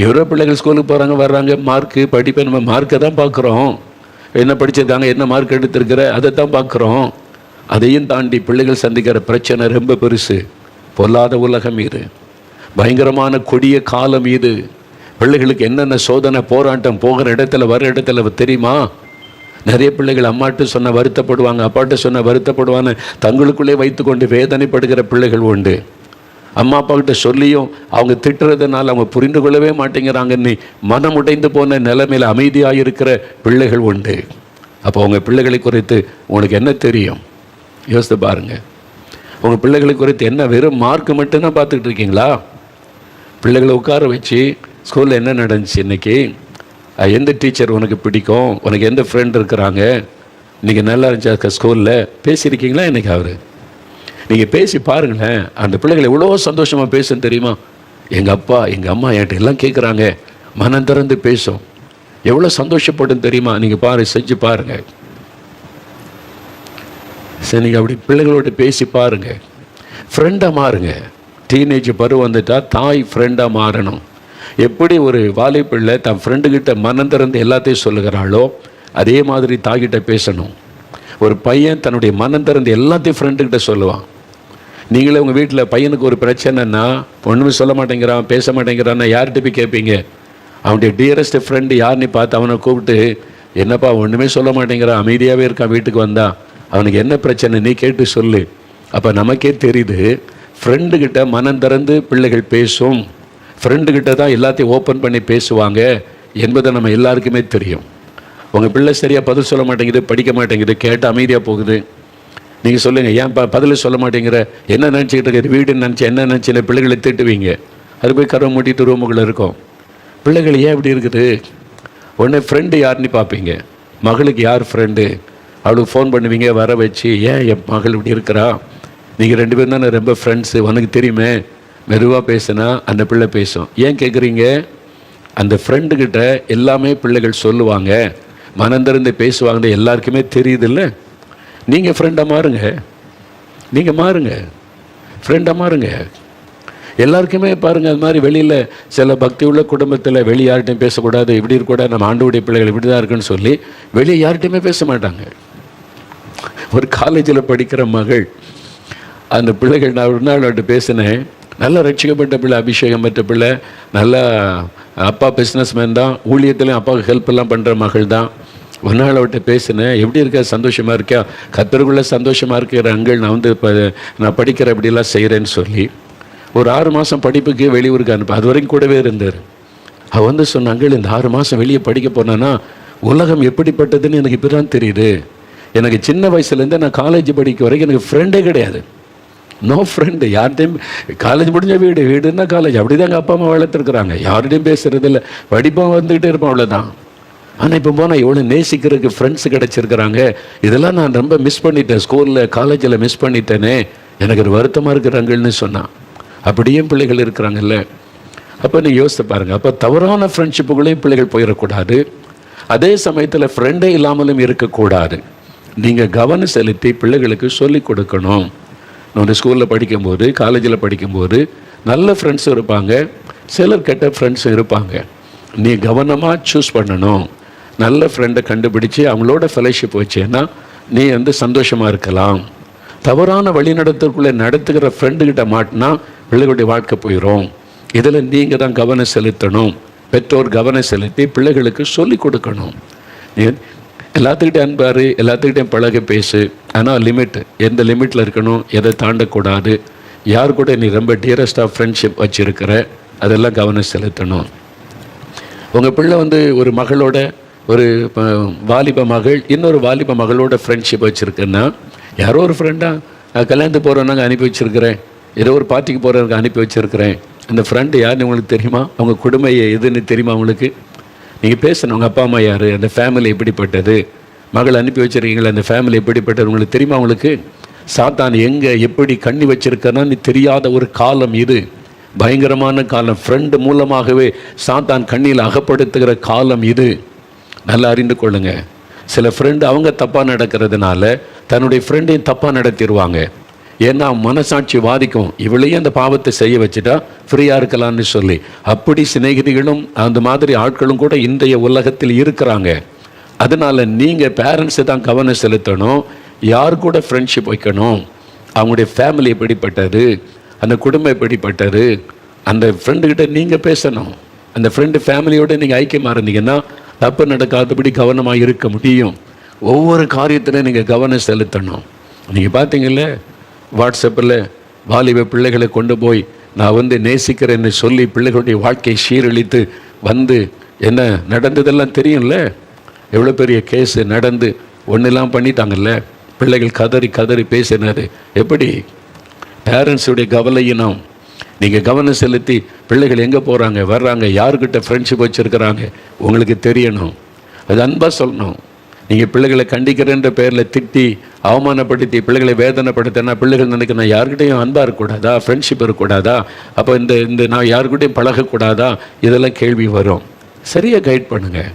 எவ்வளோ பிள்ளைகள் ஸ்கூலுக்கு போகிறாங்க, வர்றாங்க, மார்க்கு படிப்பை நம்ம மார்க்கை தான் பார்க்குறோம், என்ன படிச்சிருக்காங்க, என்ன மார்க் எடுத்திருக்கிற, அதை தான் பார்க்குறோம். அதையும் தாண்டி பிள்ளைகள் சந்திக்கிற பிரச்சனை ரொம்ப பெருசு. பொல்லாத உலகம் இது, பயங்கரமான கொடிய காலம் இது. பிள்ளைகளுக்கு என்னென்ன சோதனை போராட்டம் போகிற இடத்துல வர இடத்துல தெரியுமா? நிறைய பிள்ளைகள் அம்மாட்ட சொன்ன வருத்தப்படுவாங்க, அப்பாட்ட சொன்ன வருத்தப்படுவான்னு தங்களுக்குள்ளே வைத்து கொண்டு வேதனைப்படுகிற பிள்ளைகள் உண்டு. அம்மா அப்பா கிட்ட சொல்லியும் அவங்க திட்டுறதுனால அவங்க புரிந்து கொள்ளவே மாட்டேங்கிறாங்கன்னு மனம் உடைந்து போன நிலைமையில் அமைதியாக இருக்கிற பிள்ளைகள் உண்டு. அப்போ உங்கள் பிள்ளைகளை குறித்து உங்களுக்கு என்ன தெரியும்? யோசித்து பாருங்கள். உங்கள் பிள்ளைகளை குறித்து என்ன வெறும் மார்க் மட்டும்தான் பார்த்துக்கிட்டு இருக்கீங்களா? பிள்ளைகளை உட்கார வச்சு ஸ்கூலில் என்ன நடந்துச்சு, இன்றைக்கி எந்த டீச்சர் உனக்கு பிடிக்கும், உனக்கு எந்த ஃப்ரெண்ட் இருக்கிறாங்க, இன்றைக்கி நல்லா இருந்துச்சா ஸ்கூலில், பேசியிருக்கீங்களா? இன்றைக்கி அவர் நீங்கள் பேசி பாருங்களேன். அந்த பிள்ளைகள் எவ்வளோ சந்தோஷமாக பேசுன்னு தெரியுமா? எங்கள் அப்பா எங்கள் அம்மா என்கிட்ட எல்லாம் கேட்குறாங்க, மனம் திறந்து பேசும், எவ்வளோ சந்தோஷப்படும் தெரியுமா? நீங்கள் செஞ்சு பாருங்கள். சரி, நீங்கள் அப்படி பிள்ளைகளோடு பேசி பாருங்கள். ஃப்ரெண்டாக மாறுங்க. டீனேஜ் பருவம் வந்துட்டால் தாய் ஃப்ரெண்டாக மாறணும். எப்படி ஒரு வாலிபிள்ளை தன் ஃப்ரெண்டுக்கிட்ட மனம் திறந்து எல்லாத்தையும் சொல்லுகிறாளோ அதே மாதிரி தாய்கிட்ட பேசணும். ஒரு பையன் தன்னுடைய மனம் திறந்து எல்லாத்தையும் ஃப்ரெண்டுக்கிட்ட சொல்லுவான். நீங்களே உங்கள் வீட்டில் பையனுக்கு ஒரு பிரச்சனைன்னா ஒன்றுமே சொல்ல மாட்டேங்கிறான், பேச மாட்டேங்கிறான்னா யார்கிட்ட போய் கேட்பீங்க? அவனுடைய டியரஸ்ட் ஃப்ரெண்டு யாருன்னு பார்த்து அவனை கூப்பிட்டு, என்னப்பா ஒன்றுமே சொல்ல மாட்டேங்கிறான், அமைதியாகவே இருக்கான், வீட்டுக்கு வந்தா அவனுக்கு என்ன பிரச்சனை நீ கேட்டு சொல்லு. அப்போ நமக்கே தெரியுது, ஃப்ரெண்டுக்கிட்ட மனம் திறந்து பிள்ளைகள் பேசும், ஃப்ரெண்டுக்கிட்ட தான் எல்லாத்தையும் ஓப்பன் பண்ணி பேசுவாங்க என்பதை நம்ம எல்லாருக்குமே தெரியும். உங்கள் பிள்ளை சரியாக பதில் சொல்ல மாட்டேங்குது, படிக்க மாட்டேங்குது, கேட்டு அமைதியாக போகுது, நீங்கள் சொல்லுங்கள், ஏன் பதில் சொல்ல மாட்டேங்கிற, என்ன நினச்சிக்கிட்டு இருக்கிற, வீடுன்னு நினச்சி என்ன நினச்சி பிள்ளைகளை திட்டுவீங்க. அது போய் கரை மூட்டிட்டு ரூமுக்குள்ளே இருக்கும். பிள்ளைகள் ஏன் இப்படி இருக்குது? உடனே ஃப்ரெண்டு யாருன்னு பார்ப்பீங்க. மகளுக்கு யார் ஃப்ரெண்டு, அவளுக்கு ஃபோன் பண்ணுவீங்க, வர வச்சு, ஏன் என் மகள் இப்படி இருக்கிறா, நீங்கள் 2 பேரும் தானே ரொம்ப ஃப்ரெண்ட்ஸு, உனக்கு தெரியுமே. மெதுவாக பேசுனா அந்த பிள்ளை பேசும். ஏன் கேட்குறீங்க? அந்த ஃப்ரெண்டுக்கிட்ட எல்லாமே பிள்ளைகள் சொல்லுவாங்க, மனந்திறந்து பேசுவாங்க, எல்லாருக்குமே தெரியுதில்ல. நீங்கள் ஃப்ரெண்டாக மாறுங்க, நீங்கள் மாறுங்க, ஃப்ரெண்டாக மாறுங்க. எல்லாருக்குமே பாருங்கள், அது மாதிரி வெளியில் சில பக்தி உள்ள குடும்பத்தில் வெளியே யார்கிட்டையும் பேசக்கூடாது, இப்படி இருக்கக்கூடாது, நம்ம ஆண்டவருடைய பிள்ளைகள் இப்படி தான் இருக்குன்னு சொல்லி வெளியே யார்கிட்டையுமே பேச மாட்டாங்க. ஒரு காலேஜில் படிக்கிற மகள், அந்த பிள்ளைகள், நான் ஒரு நாள் அவர்கிட்ட பேசினேன். நல்லா ரட்சிக்கப்பட்ட பிள்ளை, அபிஷேகம் பெற்ற பிள்ளை, நல்லா அப்பா பிஸ்னஸ் மேன் தான், ஊழியத்துலையும் அப்பாவுக்கு ஹெல்ப் எல்லாம் பண்ணுற மகள் தான். ஒரு நாள் அவர்கிட்ட பேசினேன், எப்படி இருக்கா, சந்தோஷமாக இருக்கா, கர்த்தருக்குள்ளே சந்தோஷமாக இருக்கிற அங்கள், நான் வந்து இப்போ நான் படிக்கிற இப்படிலாம் செய்கிறேன்னு சொல்லி ஒரு 6 மாதம் படிப்புக்கு வெளியூருக்கு அனுப்ப, அது வரைக்கும் கூடவே இருந்தார். அவள் வந்து சொன்ன, அங்கள் இந்த 6 மாதம் வெளியே படிக்க போனான்னா உலகம் எப்படிப்பட்டதுன்னு எனக்கு இப்போ தான் தெரியுது. எனக்கு சின்ன வயசுலேருந்தே நான் காலேஜ் படிக்க வரைக்கும் எனக்கு ஃப்ரெண்டே கிடையாது, நோ ஃப்ரெண்டு. யார்கிட்டையும் காலேஜ் முடிஞ்ச வீடுன்னா காலேஜ், அப்படி தான் எங்கள் அப்பா அம்மா வளர்த்துருக்குறாங்க. யார்கிட்டையும் பேசுறது இல்லை, படிப்பாக வந்துக்கிட்டே இருப்போம், அவ்வளோதான். ஆனால் இப்போ போனால் எவ்வளோ நேசிக்கிறதுக்கு ஃப்ரெண்ட்ஸு கிடச்சிருக்கிறாங்க. இதெல்லாம் நான் ரொம்ப மிஸ் பண்ணிட்டேன், ஸ்கூலில் காலேஜில் மிஸ் பண்ணிட்டேனே, எனக்கு ஒரு வருத்தமாக இருக்கிறாங்கன்னு சொன்னான். அப்படியே பிள்ளைகள் இருக்கிறாங்கல்ல. அப்போ நீங்கள் யோசித்து பாருங்கள். அப்போ தவறான ஃப்ரெண்ட்ஷிப்புகளையும் பிள்ளைகள் போயிடக்கூடாது, அதே சமயத்தில் ஃப்ரெண்டே இல்லாமலும் இருக்கக்கூடாது. நீங்கள் கவனம் செலுத்தி பிள்ளைகளுக்கு சொல்லிக் கொடுக்கணும். நான் ஸ்கூலில் படிக்கும்போது, காலேஜில் படிக்கும்போது நல்ல ஃப்ரெண்ட்ஸும் இருப்பாங்க, சிலர் கெட்ட ஃப்ரெண்ட்ஸும் இருப்பாங்க. நீ கவனமாக சூஸ் பண்ணணும். நல்ல ஃப்ரெண்டை கண்டுபிடிச்சி அவங்களோட ஃபெலோஷிப் வச்சேன்னா நீ வந்து சந்தோஷமாக இருக்கலாம். தவறான வழிநடத்துக்குள்ளே நடத்துகிற ஃப்ரெண்டுக்கிட்ட மாட்டினா பிள்ளைகளுடைய வாழ்க்கை போயிடும். இதில் நீங்கள் தான் கவனம் செலுத்தணும். பெற்றோர் கவனம் செலுத்தி பிள்ளைகளுக்கு சொல்லிக் கொடுக்கணும். எல்லாத்துக்கிட்டே அன்பாரு, எல்லாத்துக்கிட்டையும் பழக பேசு, ஆனால் லிமிட், எந்த லிமிட்டில் இருக்கணும், எதை தாண்டக்கூடாது, யார் கூட நீ ரொம்ப டியரஸ்ட் ஆஃப் ஃப்ரெண்ட்ஷிப் வச்சுருக்கிற, அதெல்லாம் கவனம் செலுத்தணும். உங்கள் பிள்ளை வந்து ஒரு மகளோட, ஒரு வாலிப மகள் இன்னொரு வாலிப மகளோட ஃப்ரெண்ட்ஷிப் வச்சுருக்குன்னா, யாரோ ஒரு ஃப்ரெண்டாக கல்யாணத்துக்கு போகிறவனாங்க அனுப்பி வச்சுருக்கிறேன், ஏதோ ஒரு பார்ட்டிக்கு போகிறவங்க அனுப்பி வச்சுருக்கிறேன், அந்த ஃப்ரெண்டு யாருன்னு உங்களுக்கு தெரியுமா, அவங்க குடும்பம் எதுன்னு தெரியுமா உங்களுக்கு? நீங்கள் பேசணும், உங்கள் அப்பா அம்மா யார், அந்த ஃபேமிலி எப்படிப்பட்டது, மகள் அனுப்பி வச்சுருக்கீங்களா, அந்த ஃபேமிலி எப்படிப்பட்டது உங்களுக்கு தெரியுமா? உங்களுக்கு சாத்தான் எங்கே எப்படி கண்ணி வச்சுருக்கனான்னு தெரியாத ஒரு காலம் இது, பயங்கரமான காலம். ஃப்ரெண்டு மூலமாகவே சாத்தான் கண்ணியில் அகப்படுத்துகிற காலம் இது, நல்லா அறிந்து கொள்ளுங்க. சில ஃப்ரெண்டு அவங்க தப்பாக நடக்கிறதுனால தன்னுடைய ஃப்ரெண்டையும் தப்பாக நடத்திடுவாங்க. ஏன்னா மனசாட்சி வாதிக்கும், இவளையும் அந்த பாவத்தை செய்ய வச்சுட்டா ஃப்ரீயாக இருக்கலாம்னு சொல்லி. அப்படி சிநேகிதிகளும் அந்த மாதிரி ஆட்களும் கூட இன்றைய உலகத்தில் இருக்கிறாங்க. அதனால் நீங்கள் பேரண்ட்ஸை தான் கவனம் செலுத்தணும். யார் கூட ஃப்ரெண்ட்ஷிப் வைக்கணும், அவங்களுடைய ஃபேமிலி எப்படிப்பட்டது, அந்த குடும்பம் எப்படிப்பட்டது, அந்த ஃப்ரெண்டுக்கிட்ட நீங்கள் பேசணும். அந்த ஃப்ரெண்டு ஃபேமிலியோடு நீங்கள் ஐக்கியமாக இருந்தீங்கன்னா தப்பு நடக்காதபடி கவனமாக இருக்க முடியும். ஒவ்வொரு காரியத்திலையும் நீங்கள் கவனம் செலுத்தணும். நீங்கள் பார்த்தீங்கல்ல, வாட்ஸ்அப்பில் வாலிப பிள்ளைகளை கொண்டு போய் நான் வந்து நேசிக்கிறேன்னு சொல்லி பிள்ளைகளுடைய வாழ்க்கையை சீரழித்து வந்து என்ன நடந்ததெல்லாம் தெரியும்ல. எவ்வளோ பெரிய கேஸு நடந்து ஒன்றெல்லாம் பண்ணிட்டாங்கல்ல. பிள்ளைகள் கதறி கதறி பேசினது எப்படி? பேரண்ட்ஸுடைய கவலையினம். நீங்கள் கவனம் செலுத்தி பிள்ளைகள் எங்கே போகிறாங்க வர்றாங்க, யாருக்கிட்ட ஃப்ரெண்ட்ஷிப் வச்சுருக்கிறாங்க உங்களுக்கு தெரியணும். அது அன்பாக சொல்லணும். நீங்கள் பிள்ளைகளை கண்டிக்கிறேன்ற பேரில் திட்டி அவமானப்படுத்தி பிள்ளைகளை வேதனைப்படுத்தினா பிள்ளைகள் நினைக்கணும், யாருக்கிட்டையும் அன்பாக இருக்கக்கூடாதா, ஃப்ரெண்ட்ஷிப் இருக்கக்கூடாதா, அப்போ இந்த நான் யாருக்கிட்டையும் பழகக்கூடாதா, இதெல்லாம் கேள்வி வரும். சரியாக கைட் பண்ணுங்கள்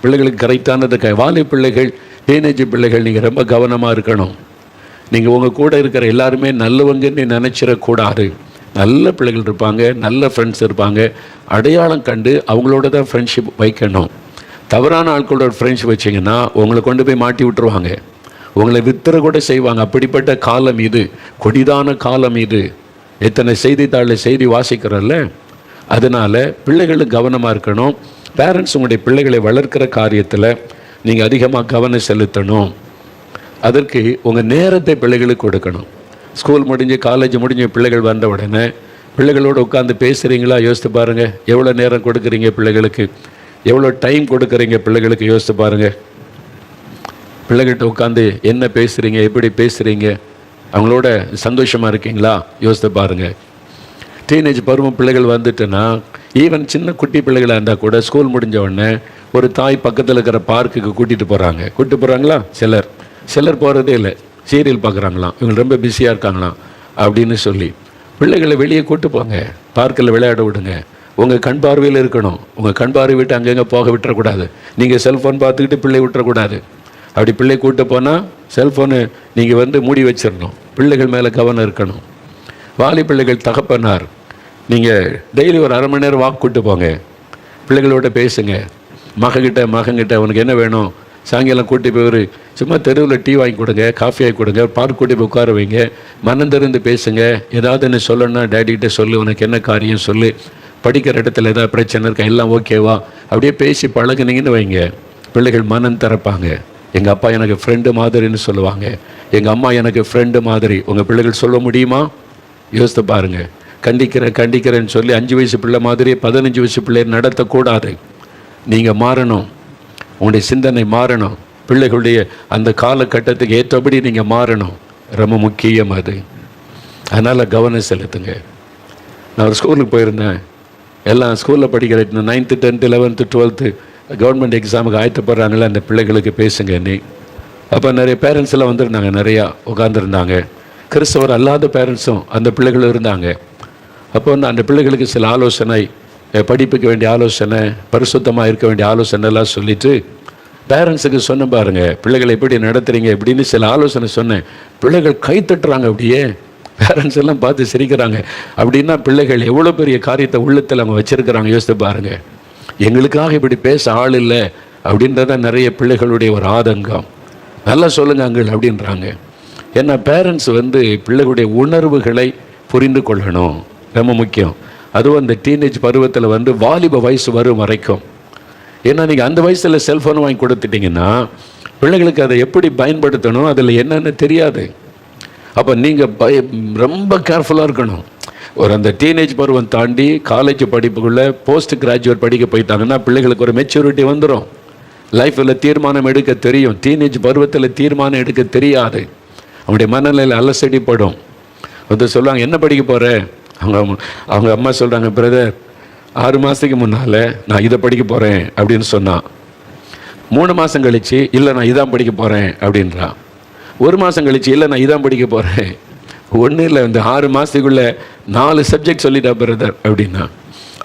பிள்ளைகளுக்கு. கரெக்டானது வாலி பிள்ளைகள், டீனேஜ் பிள்ளைகள், நீங்கள் ரொம்ப கவனமாக இருக்கணும். நீங்கள் உங்கள் கூட இருக்கிற எல்லாருமே நல்லவங்கன்னு நினச்சிடக்கூடாது. நல்ல பிள்ளைகள் இருப்பாங்க, நல்ல ஃப்ரெண்ட்ஸ் இருப்பாங்க. அடையாளம் கண்டு அவங்களோட தான் ஃப்ரெண்ட்ஷிப் வைக்கணும். தவறான ஆட்களோட ஃப்ரெண்ட்ஷிப் வச்சிங்கன்னா உங்களை கொண்டு போய் மாட்டி விட்டுருவாங்க, உங்களை வித்துற கூட செய்வாங்க. அப்படிப்பட்ட காலம் இது, கொடிதான காலம் இது. எத்தனை செய்தித்தாளில் செய்தி வாசிக்கிறல்ல. அதனால் பிள்ளைகளும் கவனமாக இருக்கணும். பேரண்ட்ஸ் உங்களுடைய பிள்ளைகளை வளர்க்கிற காரியத்தில் நீங்கள் அதிகமாக கவனம் செலுத்தணும். அதற்கு உங்கள் நேரத்தை பிள்ளைகளுக்கு கொடுக்கணும். ஸ்கூல் முடிஞ்சு காலேஜ் முடிஞ்சு பிள்ளைகள் வந்த உடனே பிள்ளைகளோடு உட்காந்து பேசுகிறீங்களா? யோசித்து பாருங்கள். எவ்வளோ நேரம் கொடுக்குறீங்க பிள்ளைகளுக்கு, எவ்வளோ டைம் கொடுக்குறீங்க பிள்ளைகளுக்கு யோசித்து பாருங்கள். பிள்ளைகிட்ட உட்காந்து என்ன பேசுகிறீங்க, எப்படி பேசுகிறீங்க, அவங்களோட சந்தோஷமாக இருக்கீங்களா யோசித்து பாருங்கள். டீனேஜ் பருவம் பிள்ளைகள் வந்துட்டுன்னா, ஈவன் சின்ன குட்டி பிள்ளைகளாக இருந்தால் கூட ஸ்கூல் முடிஞ்ச உடனே ஒரு தாய் பக்கத்தில் இருக்கிற பார்க்குக்கு கூட்டிகிட்டு போகிறாங்களா? சிலர் போகிறதே இல்லை, சீரியல் பார்க்குறாங்களாம், இவங்க ரொம்ப பிஸியாக இருக்காங்களாம் அப்படின்னு சொல்லி பிள்ளைகளை வெளியே கூட்டு போங்க, பார்க்கில் விளையாட விடுங்க. உங்கள் கண் பார்வையில் இருக்கணும். உங்கள் கண் பார்வை விட்டு அங்கங்கே போக விட்டுறக்கூடாது. நீங்கள் செல்ஃபோன் பார்த்துக்கிட்டு பிள்ளை விட்டுறக்கூடாது. அப்படி பிள்ளை கூட்டு போனால் செல்ஃபோனு நீங்கள் மூடி வச்சிடணும். பிள்ளைகள் மேலே கவனம் இருக்கணும். வாலி பிள்ளைகள் தகப்பனார், நீங்கள் டெய்லி ஒரு 1/2 மணி நேரம் வாக் கூட்டு போங்க, பிள்ளைகளோட பேசுங்க. மகன்கிட்ட உனக்கு என்ன வேணும், சாயங்காலம் கூட்டி போய் ஒரு சும்மா தெருவில் டீ வாங்கி கொடுங்க, காஃபி வாங்கி கொடுங்க, பார்க் கூட்டி போய் உட்கார வைங்க, மனந்திருந்து பேசுங்க. ஏதாவது என்ன சொல்லணும்னா டேடிகிட்ட சொல்லு, உனக்கு என்ன காரியம் சொல்லு, படிக்கிற இடத்துல ஏதாவது பிரச்சனை இருக்கா, எல்லாம் ஓகேவா, அப்படியே பேசி பழகுனீங்கன்னு வைங்க, பிள்ளைகள் மனம் திறப்பாங்க. எங்கள் அப்பா எனக்கு ஃப்ரெண்டு மாதிரின்னு சொல்லுவாங்க, எங்கள் அம்மா எனக்கு ஃப்ரெண்டு மாதிரி. உங்கள் பிள்ளைகள் சொல்ல முடியுமா? யோசித்து பாருங்கள். கண்டிக்கிறேன்னு சொல்லி 5 வயசு பிள்ளை மாதிரி 15 வயசு பிள்ளை நடத்தக்கூடாது. நீங்கள் மாறணும், உங்களுடைய சிந்தனை மாறணும், பிள்ளைகளுடைய அந்த காலகட்டத்துக்கு ஏற்றபடி நீங்கள் மாறணும். ரொம்ப முக்கியம் அது. அதனால் கவனம் செலுத்துங்க. நான் ஒரு ஸ்கூலுக்கு போயிருந்தேன். எல்லாம் ஸ்கூலில் படிக்கிற 9th 10th 11th 12th government எக்ஸாமுக்கு ஆயத்தப்படுறாங்களே, அந்த பிள்ளைகளுக்கு பேசுங்க நீ. அப்போ நிறைய பேரண்ட்ஸ் எல்லாம் வந்திருந்தாங்க, நிறையா உட்காந்துருந்தாங்க. கிறிஸ்தவர் அல்லாத பேரண்ட்ஸும் அந்த பிள்ளைகளும் இருந்தாங்க. அப்போ அந்த பிள்ளைகளுக்கு சில ஆலோசனை, படிப்புக்கு வேண்டிய ஆலோசனை, பரிசுத்தமாக இருக்க வேண்டிய ஆலோசனை எல்லாம் சொல்லிவிட்டு பேரண்ட்ஸுக்கு சொன்ன பாருங்க, பிள்ளைகளை எப்படி நடத்துகிறீங்க இப்படின்னு சில ஆலோசனை சொன்னேன். பிள்ளைகள் கை தட்டுறாங்க. அப்படியே பேரண்ட்ஸ் எல்லாம் பார்த்து சிரிக்கிறாங்க. அப்படின்னா பிள்ளைகள் எவ்வளோ பெரிய காரியத்தை உள்ளத்தில் அவங்க வச்சுருக்கிறாங்க. யோசித்து பாருங்கள். எங்களுக்காக இப்படி பேச ஆள் இல்லை அப்படின்றத நிறைய பிள்ளைகளுடைய ஒரு ஆதங்கம். நல்லா சொல்லுங்க அங்கிள் அப்படின்றாங்க. ஏன்னா பேரண்ட்ஸ் பிள்ளைகளுடைய உணர்வுகளை புரிந்து கொள்ளணும், ரொம்ப முக்கியம். அதுவும் அந்த டீனேஜ் பருவத்தில் வாலிப வயசு வரும் வரைக்கும். ஏன்னா நீங்கள் அந்த வயசில் செல்ஃபோன் வாங்கி கொடுத்துட்டிங்கன்னா பிள்ளைகளுக்கு அதை எப்படி பயன்படுத்தணும், அதில் என்னென்னு தெரியாது. அப்போ நீங்கள் ரொம்ப கேர்ஃபுல்லாக இருக்கணும். ஒரு அந்த டீனேஜ் பருவம் தாண்டி காலேஜ் படிப்புக்குள்ளே போஸ்ட் கிராஜுவேட் படிக்க போயிட்டாங்கன்னா பிள்ளைகளுக்கு ஒரு மெச்சூரிட்டி வந்துடும். லைஃப்பில் தீர்மானம் எடுக்க தெரியும். டீனேஜ் பருவத்தில் தீர்மானம் எடுக்க தெரியாது. அவங்களுடைய மனநிலையில் அலசடிப்படும். சொல்லுவாங்க, என்ன படிக்க போகிற? அவங்க அம்மா சொல்கிறாங்க, பிரதர் 6 மாதத்துக்கு முன்னால் நான் இதை படிக்க போகிறேன் அப்படின்னு சொன்னான். 3 மாதம் கழித்து இல்லை நான் இதான் படிக்க போகிறேன் அப்படின்றான். 1 மாதம் கழித்து இல்லை நான் இதான் படிக்க போகிறேன். ஒன்றும் இல்லை, இந்த 6 மாதத்துக்குள்ளே 4 சப்ஜெக்ட் சொல்லிட்டா பிரதர் அப்படின்னா.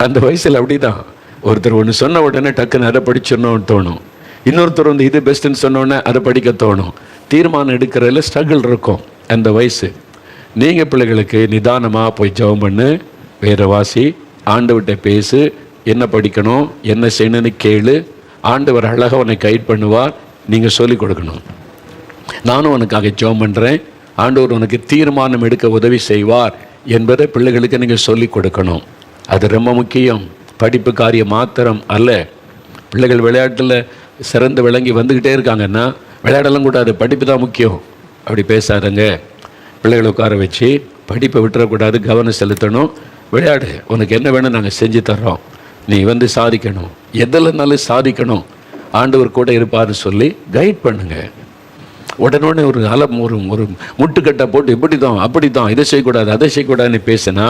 அந்த வயசில் அப்படி தான். ஒருத்தர் ஒன்று சொன்ன உடனே டக்குன்னு அதை படிச்சிடணும்னு தோணும். இன்னொருத்தர் இது பெஸ்ட்டுன்னு சொன்னோடனே அதை படிக்க தோணும். தீர்மானம் எடுக்கிறதுல ஸ்ட்ரகிள் இருக்கும் அந்த வயசு. நீங்கள் பிள்ளைகளுக்கு நிதானமாக போய் ஜெபம் பண்ணு, வேறு வாசி, ஆண்டவர்கிட்ட பேசு, என்ன படிக்கணும் என்ன செய்யணும்னு கேளு. ஆண்டவர் அழகாக உன்னை கைட் பண்ணுவார். நீங்கள் சொல்லிக் கொடுக்கணும். நானும் உனக்காக ஜெபம் பண்ணுறேன், ஆண்டவர் உனக்கு தீர்மானம் எடுக்க உதவி செய்வார் என்பதை பிள்ளைகளுக்கு நீங்கள் சொல்லிக் கொடுக்கணும். அது ரொம்ப முக்கியம். படிப்பு காரியம் மாத்திரம் அல்ல. பிள்ளைகள் விளையாட்டில் சிறந்து விளங்கி வந்துக்கிட்டே இருக்காங்கன்னா விளையாடலாம் கூடாது, படிப்பு தான் முக்கியம். அப்படி பேசாதங்க. பிள்ளைகளை உட்கார வச்சு படிப்பை விட்டுறக்கூடாது, கவனம் செலுத்தணும். விளையாடு, உனக்கு என்ன வேணும் நாங்கள் செஞ்சு தர்றோம், நீ சாதிக்கணும், எதில்னாலும் சாதிக்கணும், ஆண்டவர் கூட இருப்பார்னு சொல்லி கைட் பண்ணுங்க. உடனே ஒரு ஒரு முட்டுக்கட்டை போட்டு இப்படி தான் அப்படி தான் இதை செய்யக்கூடாது அதை செய்யக்கூடாதுன்னு பேசினா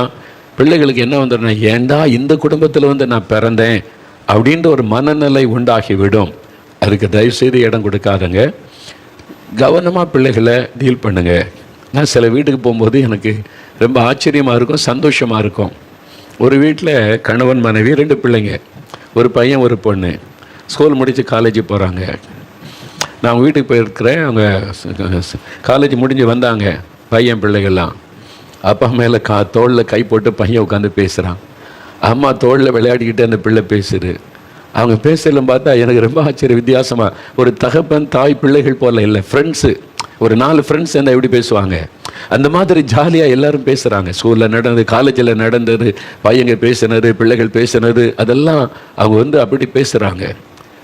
பிள்ளைகளுக்கு என்ன வந்துடுனா, ஏண்டா இந்த குடும்பத்தில் நான் பிறந்தேன் அப்படின்ற ஒரு மனநிலை உண்டாகிவிடும். அதுக்கு தயவுசெய்து இடம் கொடுக்காதங்க. கவனமாக பிள்ளைகளை டீல் பண்ணுங்க. நான் சில வீட்டுக்கு போகும்போது எனக்கு ரொம்ப ஆச்சரியமாக இருக்கும், சந்தோஷமாக இருக்கும். ஒரு வீட்டில் கணவன் மனைவி 2 பிள்ளைங்க, ஒரு பையன் ஒரு பொண்ணு, ஸ்கூல் முடித்து காலேஜ் போகிறாங்க. நான் வீட்டுக்கு போயிருக்கிறேன். அவங்க காலேஜ் முடிஞ்சு வந்தாங்க பையன் பிள்ளைகள்லாம். அப்பா மேலே தோளில் கை போட்டு பையன் உட்காந்து பேசுகிறான். அம்மா தோளில் விளையாடிக்கிட்டு அந்த பிள்ளை பேசுது. அவங்க பேசலாம் பார்த்தா எனக்கு ரொம்ப ஆச்சரிய வித்தியாசமாக, ஒரு தகப்பன் தாய் பிள்ளைகள் போல இல்லை, ஃப்ரெண்ட்ஸு, ஒரு 4 ஃப்ரெண்ட்ஸ் என்ன எப்படி பேசுவாங்க அந்த மாதிரி ஜாலியாக எல்லோரும் பேசுகிறாங்க. ஸ்கூலில் நடந்தது, காலேஜில் நடந்தது, பையங்க பேசினது, பிள்ளைகள் பேசினது, அதெல்லாம் அவங்க அப்படி பேசுகிறாங்க.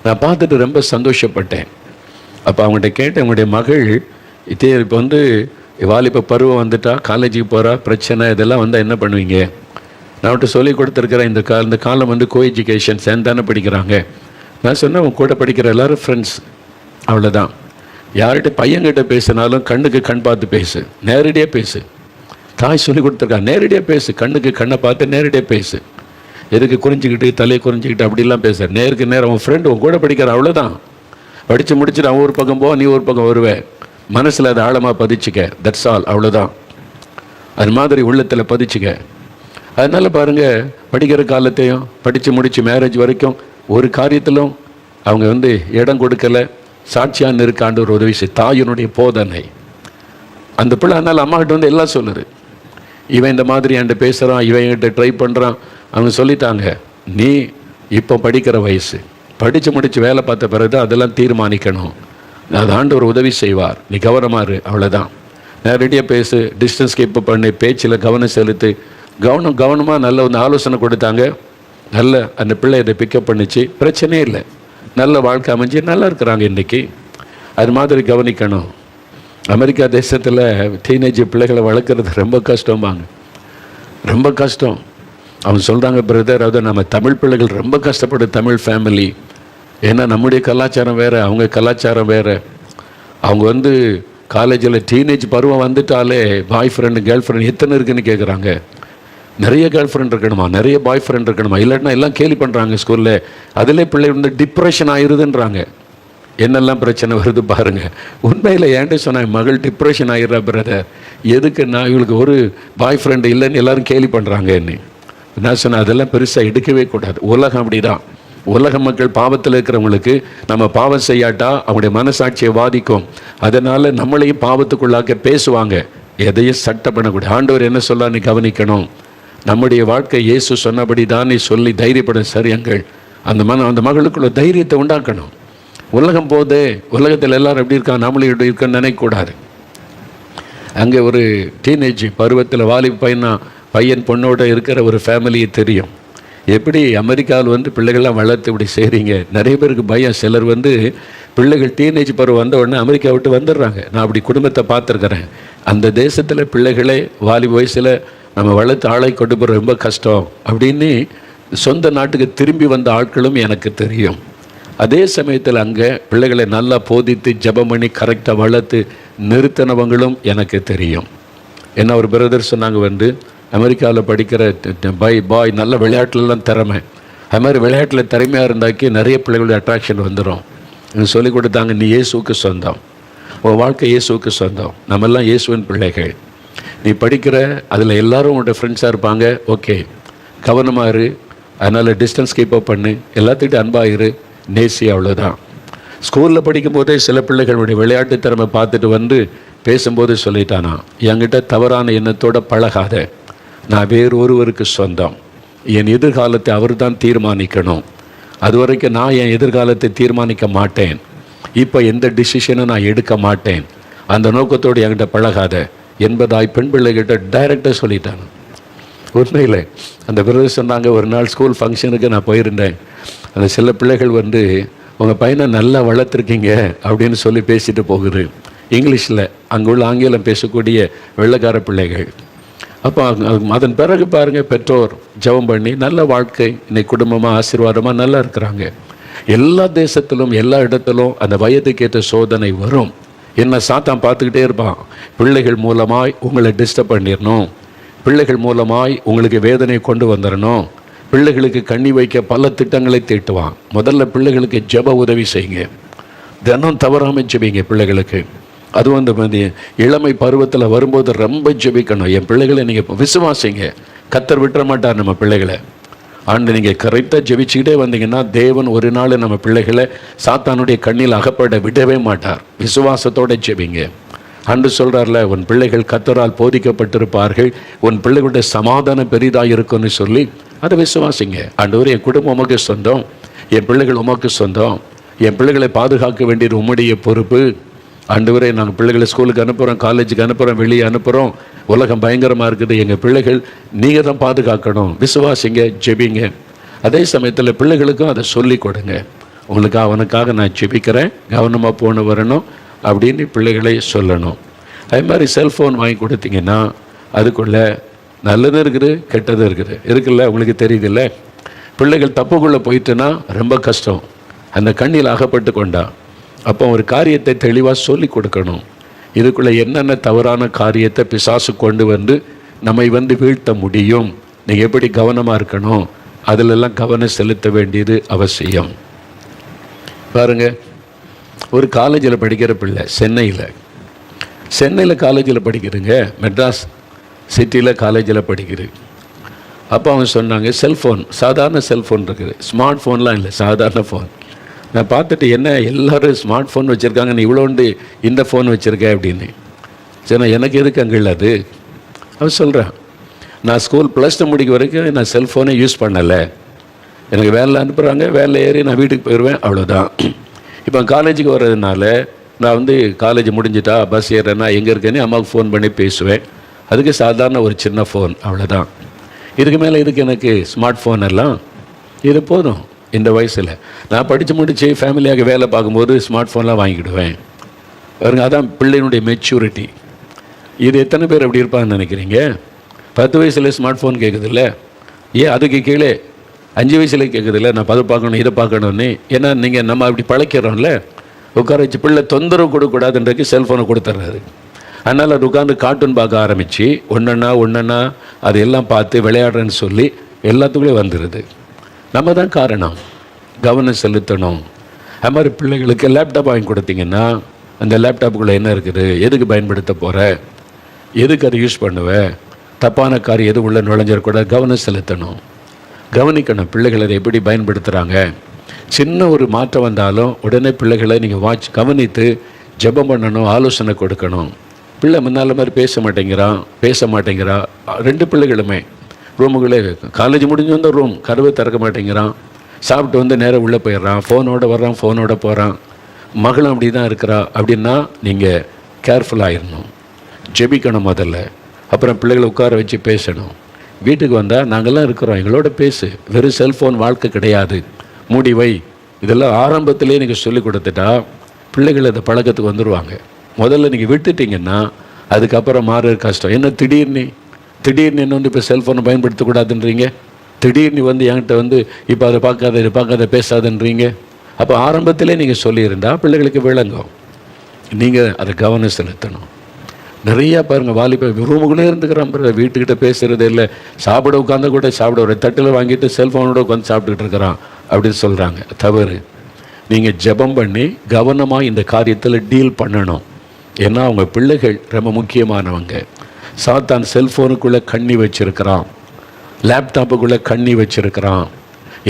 நான் பார்த்துட்டு ரொம்ப சந்தோஷப்பட்டேன். அப்போ அவங்கள்ட்ட கேட்டேன், உங்களுடைய மகள் இதே இப்போ வாலிப பருவம் வந்துட்டா, காலேஜுக்கு போகிறா, பிரச்சனை இதெல்லாம் வந்தால் என்ன பண்ணுவீங்க? நான் அவன்கிட்ட சொல்லி கொடுத்துருக்குறேன், இந்த காலம் கோ எஜுகேஷன் சேர்ந்தானே படிக்கிறாங்க. நான் சொன்னேன், உன் கூட படிக்கிற எல்லோரும் ஃப்ரெண்ட்ஸ், அவ்வளோதான். யார்கிட்ட பையன்கிட்ட பேசினாலும் கண்ணுக்கு கண் பார்த்து பேசு, நேரடியாக பேசு. தாய் சொல்லி கொடுத்துருக்கா, நேரடியாக பேசு, கண்ணுக்கு கண்ணை பார்த்து நேரடியாக பேசு. எதுக்கு குறிஞ்சிக்கிட்டு தலையை குறிஞ்சிக்கிட்டு அப்படிலாம் பேச, நேருக்கு நேரம். உன் ஃப்ரெண்டு உன் கூட படிக்கிற, அவ்வளோதான். படித்து முடிச்சுட்டு அவன் ஒரு பக்கம் போ, நீ ஒரு பக்கம் வருவேன். மனசில் அதை ஆழமாக பதிச்சுக்க, தட்ஸ் ஆல், அவ்வளோதான். அது மாதிரி உள்ளத்தில் பதிச்சுக்க. அதனால் பாருங்கள், படிக்கிற காலத்தையும் படித்து முடித்து மேரேஜ் வரைக்கும் ஒரு காரியத்திலும் அவங்க இடம் கொடுக்கலை. சாட்சியான்னு இருக்காண்டு ஒரு உதவி செய். தாயினுடைய போதனை அந்த பிள்ளை. அதனால் அம்மாக்கிட்ட எல்லாம் சொல்லுது, இவன் இந்த மாதிரி என்கிட்ட பேசுகிறான், இவன் என்கிட்ட ட்ரை பண்ணுறான். அவங்க சொல்லிட்டாங்க, நீ இப்போ படிக்கிற வயசு, படித்து முடித்து வேலை பார்த்த பிறகு தான் அதெல்லாம் தீர்மானிக்கணும். அது ஆண்டவர் உதவி செய்வார், நீ கவனமாக இரு, அவ்வளோதான். நேரடியாக பேசு, டிஸ்டன்ஸ் கீப் பண்ணி, பேச்சில் கவனம் செலுத்து. கவனமாக நல்ல ஒரு ஆலோசனை கொடுத்தாங்க. நல்ல அந்த பிள்ளை இதை பிக்கப் பண்ணிச்சு, பிரச்சனையே இல்லை. நல்ல வாழ்க்கை அமைஞ்சு நல்லா இருக்கிறாங்க இன்றைக்கி. அது மாதிரி கவனிக்கணும். அமெரிக்கா தேசத்தில் டீனேஜ் பிள்ளைகளை வளர்க்குறது ரொம்ப கஷ்டம்பாங்க, ரொம்ப கஷ்டம். அவங்க சொல்கிறாங்க, பிரதர், அதாவது நம்ம தமிழ் பிள்ளைகள் ரொம்ப கஷ்டப்படும், தமிழ் ஃபேமிலி. ஏன்னா நம்முடைய கலாச்சாரம் வேறு, அவங்க கலாச்சாரம் வேறு. அவங்க காலேஜில் டீனேஜ் பருவம் வந்துட்டாலே பாய் ஃப்ரெண்டு கேர்ள் ஃப்ரெண்ட் எத்தனை இருக்குன்னு கேட்குறாங்க. நிறைய கேர்ள் ஃப்ரெண்ட் இருக்கணுமா, நிறைய பாய் ஃப்ரெண்ட் இருக்கணுமா, இல்லாட்டினா எல்லாம் கேலி பண்ணுறாங்க ஸ்கூலில். அதிலே பிள்ளை டிப்ரெஷன் ஆயிடுதுன்றாங்க. என்னெல்லாம் பிரச்சனை வருது பாருங்கள். உண்மையில் ஏன்ட்டு சொன்னேன், மகள் டிப்ரெஷன் ஆகிடுறா பிரதர். எதுக்கு நான் இவளுக்கு ஒரு பாய் ஃப்ரெண்டு இல்லைன்னு எல்லோரும் கேலி பண்ணுறாங்க என்ன. நான் சொன்னேன், அதெல்லாம் பெருசாக எடுக்கவே கூடாது. உலகம் அப்படி தான். உலக மக்கள் பாவத்தில் இருக்கிறவங்களுக்கு நம்ம பாவம் செய்யாட்டா அவங்களுடைய மனசாட்சியை பாதிக்கும். அதனால் நம்மளையும் பாவத்துக்குள்ளாக்க பேசுவாங்க. எதையும் சட்டை பண்ணக்கூடாது. ஆண்டவர் என்ன சொல்லான்னு கவனிக்கணும். நம்முடைய வாழ்க்கை இயேசு சொன்னபடி தானே சொல்லி தைரியப்பட சரியங்கள். அந்த மகளுக்குள்ள தைரியத்தை உண்டாக்கணும். உலகம் போதே, உலகத்தில் எல்லாரும் எப்படி இருக்காங்க, நம்மளும் எப்படி இருக்கான்னு நினைக்கக்கூடாது. அங்கே ஒரு டீனேஜ் பருவத்தில் வாலிப பையன் பொண்ணோட இருக்கிற ஒரு ஃபேமிலியை தெரியும். எப்படி அமெரிக்காவில் பிள்ளைகள்லாம் வளர்த்து இப்படி செய்கிறீங்க. நிறைய பேருக்கு பயம். சிலர் பிள்ளைகள் டீனேஜ் பருவம் வந்த உடனே அமெரிக்கா விட்டு வந்துடுறாங்க. நான் அப்படி குடும்பத்தை பார்த்துருக்குறேன். அந்த தேசத்தில் பிள்ளைகளே வாலிப வயசில் நம்ம வளர்த்து ஆளை கொண்டு போகிற ரொம்ப கஷ்டம் அப்படின்னு சொந்த நாட்டுக்கு திரும்பி வந்த ஆட்களும் எனக்கு தெரியும். அதே சமயத்தில் அங்கே பிள்ளைகளை நல்லா போதித்து ஜெபம் பண்ணி கரெக்டாக வளர்த்து நிறுத்தினவங்களும் எனக்கு தெரியும். என்ன ஒரு பிரதர் சொன்னாங்க, அமெரிக்காவில் படிக்கிற பாய் நல்ல விளையாட்டுலலாம் திறமை. அது மாதிரி விளையாட்டில் திறமையாக இருந்தாக்கி நிறைய பிள்ளைகளுடைய அட்ராக்ஷன் வந்துடும். சொல்லிக் கொடுத்தாங்க, நீ இயேசுவுக்கு சொந்தம், உன் வாழ்க்கை இயேசுவுக்கு சொந்தம், நம்மெல்லாம் இயேசுவின் பிள்ளைகள். நீ படிக்கிற அதில் எல்லோரும் உன்னோட ஃப்ரெண்ட்ஸாக இருப்பாங்க. ஓகே, கவனமாக இரு. அதனால் டிஸ்டன்ஸ் கீப்பப் பண்ணு, எல்லாத்துக்கிட்ட அன்பாக இரு, நேசி, அவ்வளோதான். ஸ்கூலில் படிக்கும்போதே சில பிள்ளைகளுடைய விளையாட்டு திறமை பார்த்துட்டு பேசும்போது சொல்லிட்டானா, என்கிட்ட தவறான எண்ணத்தோடு பழகாத, நான் வேறு ஒருவருக்கு சொந்தம், என் எதிர்காலத்தை அவர் தான் தீர்மானிக்கணும், அது வரைக்கும் நான் என் எதிர்காலத்தை தீர்மானிக்க மாட்டேன், இப்போ எந்த டிசிஷனும் நான் எடுக்க மாட்டேன், அந்த நோக்கத்தோடு என்கிட்ட பழகாத என்பதாய் பெண் பிள்ளைகிட்ட டைரெக்டாக சொல்லிட்டாங்க. உண்மையில் அந்த பிறகு சொன்னாங்க, ஒரு நாள் ஸ்கூல் ஃபங்க்ஷனுக்கு நான் போயிருந்தேன். அந்த சில பிள்ளைகள் உங்கள் பையனை நல்லா வளர்த்துருக்கீங்க அப்படின்னு சொல்லி பேசிட்டு போகுது இங்கிலீஷில். அங்கே உள்ள ஆங்கிலம் பேசக்கூடிய வெள்ளைக்கார பிள்ளைகள். அப்போ அதன் பிறகு பாருங்கள், பெற்றோர் ஜெபம் பண்ணி நல்ல வாழ்க்கை, இன்னைக்கு குடும்பமாக ஆசீர்வாதமாக நல்லா இருக்கிறாங்க. எல்லா தேசத்திலும் எல்லா இடத்திலும் அந்த வயதுக்கேற்ற சோதனை வரும். என்ன சாத்தான் பார்த்துக்கிட்டே இருப்பான். பிள்ளைகள் மூலமாய் உங்களை டிஸ்டர்ப் பண்ணிடணும், பிள்ளைகள் மூலமாய் உங்களுக்கு வேதனை கொண்டு வந்துடணும், பிள்ளைகளுக்கு கண்ணி வைக்க பல திட்டங்களை தீட்டுவான். முதல்ல பிள்ளைகளுக்கு ஜெப உதவி செய்யுங்க, தினம் தவறாமல் ஜெபிங்க பிள்ளைகளுக்கு. அதுவும் அந்த இளமை பருவத்தில் வரும்போது ரொம்ப ஜெபிக்கணும். என் பிள்ளைகளை நீங்கள் விசுவாசிங்க, கர்த்தர் விட்டுற மாட்டார் நம்ம பிள்ளைகளை. ஆண்டு நீங்கள் கரெக்டாக ஜெபிச்சுக்கிட்டே வந்தீங்கன்னா தேவன் ஒரு நாள் நம்ம பிள்ளைகளை சாத்தானுடைய கண்ணில் அகப்பட விடவே மாட்டார். விசுவாசத்தோடு ஜெபிங்க. ஆண்டு சொல்கிறார்ல, உன் பிள்ளைகள் கர்த்தரால் போதிக்கப்பட்டிருப்பார்கள், உன் பிள்ளைகளுடைய சமாதானம் பெரிதாக இருக்குன்னு சொல்லி அதை விசுவாசிங்க. ஆண்டவரே, என் குடும்பம் உமக்கு சொந்தம், என் பிள்ளைகள் உமக்கு சொந்தம், என் பிள்ளைகளை பாதுகாக்க வேண்டியது உம்முடைய பொறுப்பு. ஆண்டவரே, நாங்கள் பிள்ளைகளை ஸ்கூலுக்கு அனுப்புகிறோம், காலேஜுக்கு அனுப்புகிறோம், வெளியே அனுப்புகிறோம், உலகம் பயங்கரமாக இருக்குது, எங்கள் பிள்ளைகள் நீங்கள் தான் பாதுகாக்கணும். விசுவாசிங்க, ஜெபிங்க. அதே சமயத்தில் பிள்ளைகளுக்கும் அதை சொல்லி கொடுங்க. உங்களுக்கு அவனுக்காக நான் ஜெபிக்கிறேன், கவனமாக போன வரணும் அப்படின்னு பிள்ளைகளை சொல்லணும். அதே மாதிரி செல்ஃபோன் வாங்கி கொடுத்தீங்கன்னா அதுக்குள்ளே நல்லதும் இருக்குது, கெட்டதும் இருக்குல்ல, உங்களுக்கு தெரியுதில்ல. பிள்ளைகள் தப்புக்குள்ளே போயிட்டுன்னா ரொம்ப கஷ்டம். அந்த கண்ணில் அகப்பட்டு கொண்டா அப்போ ஒரு காரியத்தை தெளிவாக சொல்லி கொடுக்கணும். இதுக்குள்ளே என்னென்ன தவறான காரியத்தை பிசாசு கொண்டு வந்து நம்மை வீழ்த்த முடியும், நீங்கள் எப்படி கவனமாக இருக்கணும், அதிலெல்லாம் கவனம் செலுத்த வேண்டியது அவசியம். பாருங்கள், ஒரு காலேஜில் படிக்கிற பிள்ளை சென்னையில் காலேஜில் படிக்கிறேங்க, மெட்ராஸ் சிட்டியில் காலேஜில் படிக்கிறேன். அப்போ அவங்க சொன்னாங்க, செல்ஃபோன், சாதாரண செல்ஃபோன் இருக்குது, ஸ்மார்ட் ஃபோன்லாம் இல்லை, சாதாரண ஃபோன். நான் பார்த்துட்டு, என்ன எல்லோரும் ஸ்மார்ட் ஃபோன் வச்சுருக்காங்க, நீ இவ்வளோண்டு இந்த ஃபோன் வச்சுருக்க அப்படின்னு. சரி, நான் எனக்கு எதுக்கு அங்கே இல்லை அது? அவன் சொல்கிறேன், நான் ஸ்கூல் +2 முடிக்க வரைக்கும் நான் செல்ஃபோனே யூஸ் பண்ணலை. எனக்கு வேலை அனுப்புகிறாங்க, வேலை ஏறி நான் வீட்டுக்கு போயிடுவேன், அவ்வளோதான். இப்போ காலேஜுக்கு வர்றதுனால நான் காலேஜ் முடிஞ்சிட்டா பஸ் ஏறேன்னா எங்கே இருக்கேன்னு அம்மாவுக்கு ஃபோன் பண்ணி பேசுவேன். அதுக்கு சாதாரண ஒரு சின்ன ஃபோன், அவ்வளோதான். இதுக்கு மேலே இதுக்கு எனக்கு ஸ்மார்ட் ஃபோன் எல்லாம் இது போதும். இந்த வயசில் நான் படித்து முடித்து ஃபேமிலியாக வேலை பார்க்கும்போது ஸ்மார்ட் ஃபோன்லாம் வாங்கிடுவேன். பாருங்க, அதான் பிள்ளையினுடைய மெச்சூரிட்டி. இது எத்தனை பேர் அப்படி இருப்பாங்கன்னு நினைக்கிறீங்க? 10 வயசில் ஸ்மார்ட் ஃபோன் கேட்குதில்ல, ஏன் அதுக்கு கீழே 5 வயசுல கேட்குதில்ல, நான் அதை பார்க்கணும் இதை பார்க்கணுன்னு. ஏன்னா நம்ம அப்படி பழக்கிறோம்ல, உட்கார வச்சு பிள்ளை தொந்தரவு கொடுக்கக்கூடாதுன்றதுக்கு செல்ஃபோனை கொடுத்துட்றாரு. அதனால் அது உட்காந்து கார்ட்டூன் பார்க்க ஆரம்பித்து ஒன்றா அது எல்லாம் பார்த்து விளையாடுறேன்னு சொல்லி எல்லாத்துக்குள்ளே வந்துடுது. நம்ம தான் காரணம், கவனம் செலுத்தணும். அது மாதிரி பிள்ளைகளுக்கு லேப்டாப் வாங்கி கொடுத்தீங்கன்னா அந்த லேப்டாப்புக்குள்ளே என்ன இருக்குது, எதுக்கு பயன்படுத்த போகிற, எதுக்கு அதை யூஸ் பண்ணுவேன், தப்பான காரியம் எது உள்ள நுழைஞ்சிடக்கூடாது, கவனம் செலுத்தணும், கவனிக்கணும் பிள்ளைகளை அதை எப்படி பயன்படுத்துகிறாங்க. சின்ன ஒரு மாற்றம் வந்தாலும் உடனே பிள்ளைகளை நீங்கள் கவனித்து ஜெபம் பண்ணணும், ஆலோசனை கொடுக்கணும். பிள்ளை முன்னால் மாதிரி பேச மாட்டேங்கிறா. 2 பிள்ளைகளுமே ரூமுக்குள்ளே, காலேஜ் முடிஞ்சு வந்த ரூம் கதவை திறக்க மாட்டேங்கிறான், சாப்பிட்டு நேராக உள்ளே போயிடுறான், ஃபோனோட வர்றான், ஃபோனோட போகிறான். மகளும் அப்படி தான் இருக்கிறா. அப்படின்னா நீங்கள் கேர்ஃபுல்லாகிடணும், ஜெபிக்கணும் முதல்ல. அப்புறம் பிள்ளைகளை உட்கார வச்சு பேசணும். வீட்டுக்கு வந்தால் நாங்கள்லாம் இருக்கிறோம், எங்களோட பேசு. வெறும் செல்ஃபோன் வாழ்க்கை கிடையாது, மூடி வை. இதெல்லாம் ஆரம்பத்திலே நீங்கள் சொல்லிக் கொடுத்துட்டா பிள்ளைகள் அதை பழக்கத்துக்கு வந்துடுவாங்க. முதல்ல நீங்கள் விட்டுட்டிங்கன்னா அதுக்கப்புறம் மாறுற கஷ்டம். என்ன திடீர்னு என்ன இப்போ செல்ஃபோனை பயன்படுத்தக்கூடாதுன்றீங்க, திடீர்னு என்கிட்ட இப்போ அதை பார்க்காத இதை பார்க்காத பேசாதுன்றீங்க. அப்போ ஆரம்பத்திலே நீங்கள் சொல்லியிருந்தால் பிள்ளைகளுக்கு விளங்கும். நீங்கள் அதை கவனம் செலுத்தணும். நிறையா பாருங்கள், வாலிப ரூமுக்குள்ளே இருந்துக்கிறான், வீட்டுக்கிட்ட பேசுகிறதே இல்லை, சாப்பிட உட்காந்து கூட சாப்பிட ஒரு தட்டில் வாங்கிட்டு செல்ஃபோனோட உட்காந்து சாப்பிட்டுக்கிட்டு இருக்கிறான் அப்படின்னு சொல்கிறாங்க. தவறு. நீங்கள் ஜெபம் பண்ணி கவனமாக இந்த காரியத்தில் டீல் பண்ணணும். ஏன்னா அவங்க பிள்ளைகள் ரொம்ப முக்கியமானவங்க. சாத்தான் செல்ஃபோனுக்குள்ளே கண்ணி வச்சிருக்கிறான், லேப்டாப்புக்குள்ளே கண்ணி வச்சிருக்கிறான்.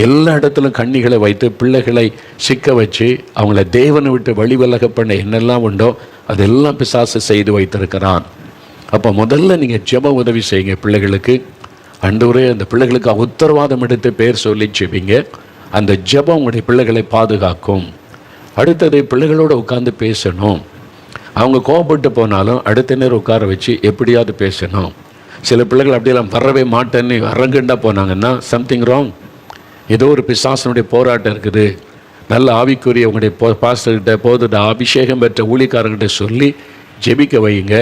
எல்லா இடத்துலையும் கண்ணிகளை வைத்து பிள்ளைகளை சிக்க வச்சு அவங்கள தேவனை விட்டு வழிவிலக பண்ண என்னெல்லாம் உண்டோ அதெல்லாம் பிசாசு செய்து வைத்திருக்கிறான். அப்போ முதல்ல நீங்கள் ஜெப உதவி செய்யுங்க பிள்ளைகளுக்கு. ஆண்டவரே, அந்த பிள்ளைகளுக்கு உத்தரவாதம் எடுத்து பேர் சொல்லி ஜெபிங்க. அந்த ஜெபம் உங்களுடைய பிள்ளைகளை பாதுகாக்கும். அடுத்தது, பிள்ளைகளோடு உட்காந்து பேசணும். அவங்க கோபப்பட்டு போனாலும் அடுத்த நேரம் உட்கார வச்சு எப்படியாவது பேசணும். சில பிள்ளைகள் அப்படியெல்லாம் வரவே மாட்டேன்னு அரங்கண்டா போனாங்கன்னா சம்திங் ராங். ஏதோ ஒரு பிசாசனுடைய போராட்டம் இருக்குது. நல்ல ஆவிக்குரிய உங்களுடைய பாஸ்டர்கிட்ட போதுட அபிஷேகம் பெற்ற ஊழியக்காரர்கிட்ட சொல்லி ஜெபிக்க வைங்க.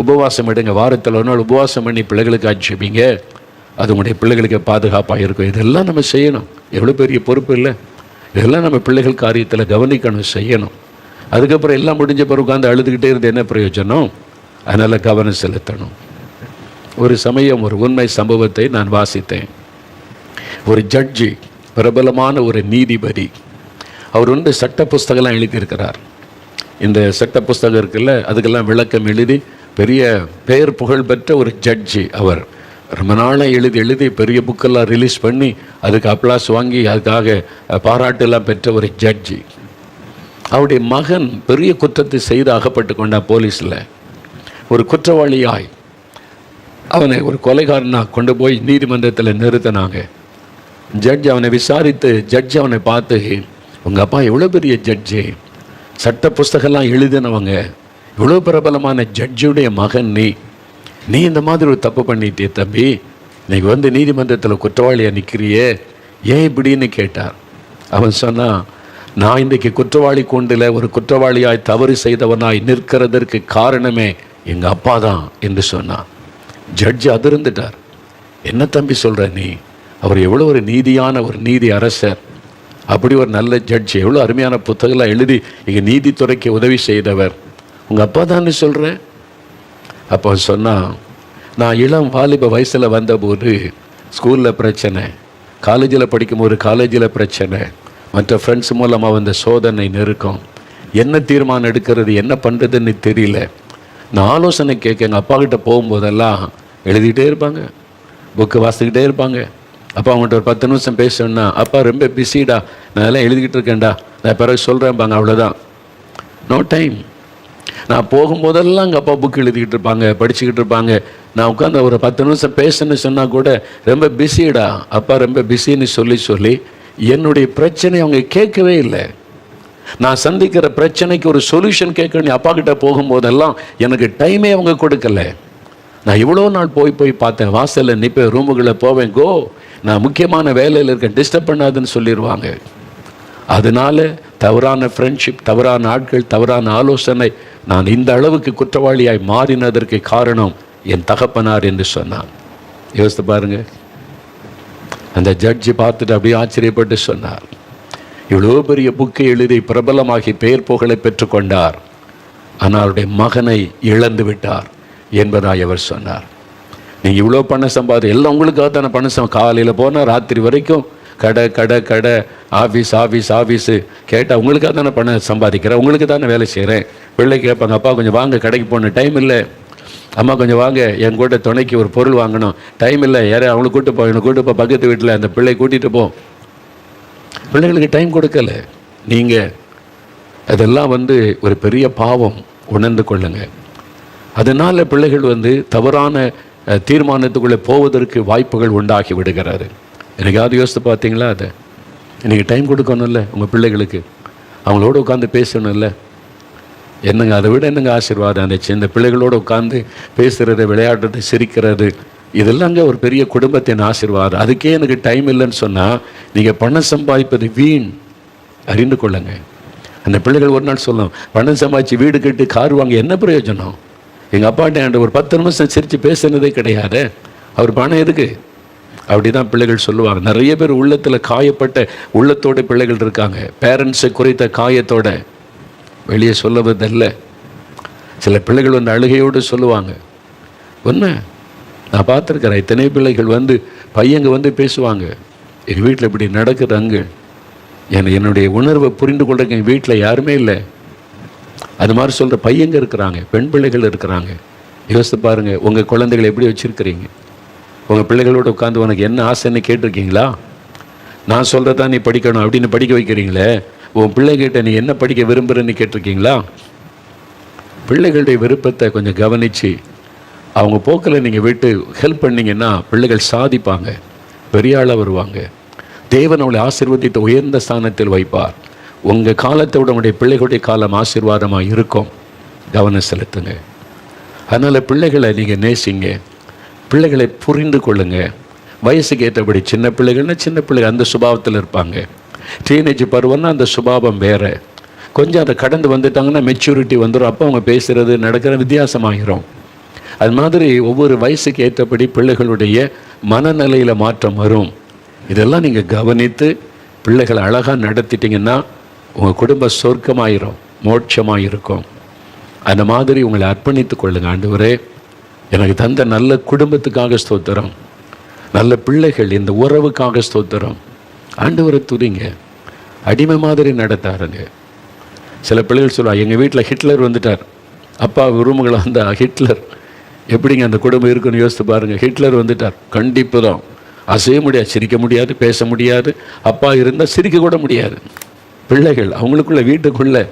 உபவாசம் எடுங்க, வாரத்தில் ஒரு நாள் உபவாசம் பண்ணி பிள்ளைகளுக்கு ஜெபிங்க. அது உங்களுடைய பிள்ளைகளுக்கு பாதுகாப்பாக இருக்கும். இதெல்லாம் நம்ம செய்யணும். எவ்வளோ பெரிய பொறுப்பு இல்லை? இதெல்லாம் நம்ம பிள்ளைகள் காரியத்தில் கவனிக்கணும், செய்யணும். அதுக்கப்புறம் எல்லாம் முடிஞ்ச பிறகு உட்காந்து அழுதுகிட்டே இருந்து என்ன பிரயோஜனம்? அதனால் கவனம் செலுத்தணும். ஒரு சமயம் ஒரு உண்மை சம்பவத்தை நான் வாசித்தேன். ஒரு ஜட்ஜி, பிரபலமான ஒரு நீதிபதி, அவர் சட்ட புஸ்தகம்லாம் எழுதியிருக்கிறார். இந்த சட்ட புஸ்தகம் இருக்குல்ல, அதுக்கெல்லாம் விளக்கம் எழுதி பெரிய பெயர் புகழ் பெற்ற ஒரு ஜட்ஜி. அவர் ரொம்ப நாளாக எழுதி பெரிய புக்கெல்லாம் ரிலீஸ் பண்ணி அதுக்கு அப்ளாஸ் வாங்கி அதுக்காக பாராட்டெல்லாம் பெற்ற ஒரு ஜட்ஜி. அவருடைய மகன் பெரிய குற்றத்தை செய்து அகப்பட்டு கொண்டான் போலீஸில். ஒரு குற்றவாளியாய் அவனை ஒரு கொலைகாரனாக கொண்டு போய் நீதிமன்றத்தில் நிறுத்தினாங்க. ஜட்ஜ் அவனை விசாரித்து, ஜட்ஜ் அவனை பார்த்து, உங்கள் அப்பா எவ்வளோ பெரிய ஜட்ஜு, சட்ட புஸ்தகம்லாம் எழுதினவங்க, இவ்வளோ பிரபலமான ஜட்ஜுடைய மகன் நீ இந்த மாதிரி ஒரு தப்பு பண்ணிட்டே தம்பி, நீங்கள் நீதிமன்றத்தில் குற்றவாளியாக நிற்கிறியே, ஏன் இப்படின்னு கேட்டார். அவன் சொன்னான், நான் இன்றைக்கு குற்றவாளி கூண்டில் ஒரு குற்றவாளியாய் தவறு செய்தவனாய் நிற்கிறதற்கு காரணமே எங்கள் அப்பா தான் என்று சொன்னான். ஜட்ஜ் அதிர்ந்துட்டார். என்ன தம்பி சொல்கிற நீ? அவர் எவ்வளோ ஒரு நீதியான ஒரு நீதி அரசர், அப்படி ஒரு நல்ல ஜட்ஜ், எவ்வளோ அருமையான புத்தகம்லாம் எழுதி இங்கே நீதித்துறைக்கு உதவி செய்தவர். உங்கள் அப்பா தானே சொல்கிறேன். அப்போ சொன்னால், நான் இளம் வாலிப வயசில் வந்தபோது ஸ்கூலில் பிரச்சனை, காலேஜில் படிக்கும்போது காலேஜில் பிரச்சனை, மற்ற ஃப்ரெண்ட்ஸ் மூலமாக வந்த சோதனை நெருக்கம், என்ன தீர்மானம் எடுக்கிறது என்ன பண்ணுறதுன்னு தெரியல. நான் ஆலோசனை கேட்க எங்கள் அப்பா கிட்ட போகும்போதெல்லாம் எழுதிக்கிட்டே இருப்பாங்க, புக்கு வாசிக்கிட்டே இருப்பாங்க. அப்பா அவங்கள்ட்ட ஒரு 10 நிமிஷம் பேசணுன்னா, அப்பா ரொம்ப பிஸிடா, நான் எல்லாம் எழுதிக்கிட்டு இருக்கேன்டா, நான் பிறகு சொல்கிறேன்பாங்க, அவ்வளோதான், நோ டைம். நான் போகும்போதெல்லாம் எங்கள் அப்பா புக்கு எழுதிக்கிட்டு இருப்பாங்க, படிச்சுக்கிட்டு இருப்பாங்க. நான் உட்காந்து ஒரு 10 நிமிஷம் பேசுன்னு சொன்னால் கூட ரொம்ப பிஸிடா, அப்பா ரொம்ப பிஸின்னு சொல்லி என்னுடைய பிரச்சனை அவங்க கேட்கவே இல்லை. நான் சந்திக்கிற பிரச்சனைக்கு ஒரு சொல்யூஷன் கேட்கணும் அப்பா கிட்ட போகும்போதெல்லாம் எனக்கு டைமே அவங்க கொடுக்கல. நான் இவ்வளோ நாள் போய் பார்த்தேன், வாசலில் நிற்பேன், ரூமுகளை போவேன், கோ நான் முக்கியமான வேலையில் இருக்கேன், டிஸ்டர்ப் பண்ணாதுன்னு சொல்லிடுவாங்க. அதனால தவறான ஃப்ரெண்ட்ஷிப், தவறான ஆட்கள், தவறான ஆலோசனை, நான் இந்த அளவுக்கு குற்றவாளியாய் மாறினதற்கு காரணம் என் தகப்பனார் என்று சொன்னான். யோசித்து பாருங்க. அந்த ஜட்ஜி பார்த்துட்டு அப்படியே ஆச்சரியப்பட்டு சொன்னார், இவ்வளோ பெரிய புக்கை எழுதி பிரபலமாகி பெயர் புகழை பெற்றுக்கொண்டார், ஆனால் அவருடைய மகனை இழந்து விட்டார் என்பதாய் அவர் சொன்னார். நீங்கள் இவ்வளோ பணம் சம்பாதி, எல்லாம் உங்களுக்காக தானே பணம் காலையில் போனால் ராத்திரி வரைக்கும் கடை ஆஃபீஸு கேட்டால் உங்களுக்காக தானே பணம் சம்பாதிக்கிறேன், உங்களுக்கு தானே வேலை செய்கிறேன். பிள்ளை கேட்பாங்க, அப்பா கொஞ்சம் வாங்க, கடைக்கு போகணும், டைம் இல்லை. அம்மா கொஞ்சம் வாங்க, என் கூட துணைக்கு ஒரு பொருள் வாங்கணும், டைம் இல்லை. யாரையும் அவங்களை கூட்டு போ பக்கத்து வீட்டில் அந்த பிள்ளை கூட்டிகிட்டு போ. பிள்ளைகளுக்கு டைம் கொடுக்கல. நீங்கள் அதெல்லாம் ஒரு பெரிய பாவம், உணர்ந்து கொள்ளுங்க. அதனால் பிள்ளைகள் தவறான தீர்மானத்துக்குள்ளே போவதற்கு வாய்ப்புகள் உண்டாகி விடுகிறாரு. எனக்காவது யோசித்து பார்த்தீங்களா? அதை இன்றைக்கி டைம் கொடுக்கணும்ல உங்கள் பிள்ளைகளுக்கு, அவங்களோட உட்காந்து பேசணும்ல. என்னங்க அதை விட என்னங்க ஆசீர்வாதம் இருந்துச்சு? இந்த பிள்ளைகளோடு உட்காந்து பேசுகிறது, விளையாடுறது, சிரிக்கிறது, இதெல்லாங்க ஒரு பெரிய குடும்பத்தின் ஆசீர்வாதம். அதுக்கே எனக்கு டைம் இல்லைன்னு சொன்னால் நீங்கள் பணம் சம்பாதிப்பது வீண், அறிந்து கொள்ளுங்க. அந்த பிள்ளைகள் ஒரு நாள் சொல்லணும், பணம் சம்பாதிச்சு வீடு கட்டி கார் வாங்க என்ன பிரயோஜனம்? எங்கள் அப்பாட்ட ஒரு 10 நிமிஷம் சிரித்து பேசுனதே கிடையாது, அவர் பணம் எதுக்கு? அப்படி தான் பிள்ளைகள் சொல்லுவாங்க. நிறைய பேர் உள்ளத்தில் காயப்பட்ட உள்ளத்தோட பிள்ளைகள் இருக்காங்க, பேரண்ட்ஸை குறித்த காயத்தோட வெளியே சொல்லுவதில்ல. சில பிள்ளைகள் அழுகையோடு சொல்லுவாங்க. ஒன்று நான் பார்த்துருக்கிறேன், இத்தனை பிள்ளைகள் பையங்க பேசுவாங்க, எங்கள் வீட்டில் இப்படி நடக்குது அங்கு, என்னுடைய உணர்வை புரிந்து கொள்றதுக்கு எங்கள் வீட்டில் யாருமே இல்லை. அது மாதிரி சொல்கிற பையங்க இருக்கிறாங்க, பெண் பிள்ளைகள் இருக்கிறாங்க. யோசித்து பாருங்கள், உங்கள் குழந்தைகளை எப்படி வச்சுருக்கிறீங்க? உங்கள் பிள்ளைகளோடு உட்காந்து உனக்கு என்ன ஆசைன்னு கேட்டிருக்கீங்களா? நான் சொல்கிறதா நீ படிக்கணும் அப்படின்னு படிக்க வைக்கிறீங்களே, உன் பிள்ளைகிட்ட நீ என்ன படிக்க விரும்புகிறன்னு கேட்டிருக்கீங்களா? பிள்ளைகளுடைய விருப்பத்தை கொஞ்சம் கவனித்து அவங்க போக்கில் நீங்கள் விட்டு ஹெல்ப் பண்ணிங்கன்னா பிள்ளைகள் சாதிப்பாங்க, பெரிய ஆளாக வருவாங்க. தேவன் அவளை ஆசீர்வதித்து உயர்ந்த ஸ்தானத்தில் வைப்பார். உங்கள் காலத்தை விட உங்களுடைய பிள்ளைகளுடைய காலம் ஆசீர்வாதமாக இருக்கும். கவனம் செலுத்துங்க. அதனால் பிள்ளைகளை நீங்கள் நேசிங்க, பிள்ளைகளை புரிந்து கொள்ளுங்க. வயசுக்கு ஏற்றபடி சின்ன பிள்ளைகள்னா சின்ன பிள்ளைகள் அந்த சுபாவத்தில் இருப்பாங்க. டீனேஜ் பருவம்னா அந்த சுபாவம் வேறு. கொஞ்சம் அதை கடந்து வந்துட்டாங்கன்னா மெச்சூரிட்டி வந்துடும். அப்போ அவங்க பேசுகிறது நடக்கிற வித்தியாசமாகிரும். அது மாதிரி ஒவ்வொரு வயசுக்கு ஏற்றபடி பிள்ளைகளுடைய மனநிலையில் மாற்றம் வரும். இதெல்லாம் நீங்கள் கவனித்து பிள்ளைகளை அழகாக நடத்திட்டிங்கன்னா உங்கள் குடும்ப சொர்க்கமாயிரும், மோட்சமாக இருக்கும். அந்த மாதிரி உங்களை அர்ப்பணித்து கொள்ளுங்க. ஆண்டவரே, எனக்கு தந்த நல்ல குடும்பத்துக்காக ஸ்தோத்திரம், நல்ல பிள்ளைகள், இந்த உறவுக்காக ஸ்தோத்திரம். ஆண்டவரை துதிங்க. அடிமை மாதிரி நடத்தாருங்க. சில பிள்ளைகள் சொல்லுவாங்க, எங்கள் வீட்டில் ஹிட்லர் வந்துட்டார், அப்பா ரூமுகளை ஹிட்லர். எப்படிங்க அந்த குடும்பம் இருக்குன்னு யோசித்து பாருங்கள். ஹிட்லர் வந்துட்டார், கண்டிப்பு தான், அசைய முடியாது, சிரிக்க முடியாது, பேச முடியாது. அப்பா இருந்தால் சிரிக்க கூட முடியாது. பிள்ளைகள் அவங்களுக்குள்ள வீட்டுக்குள்ளே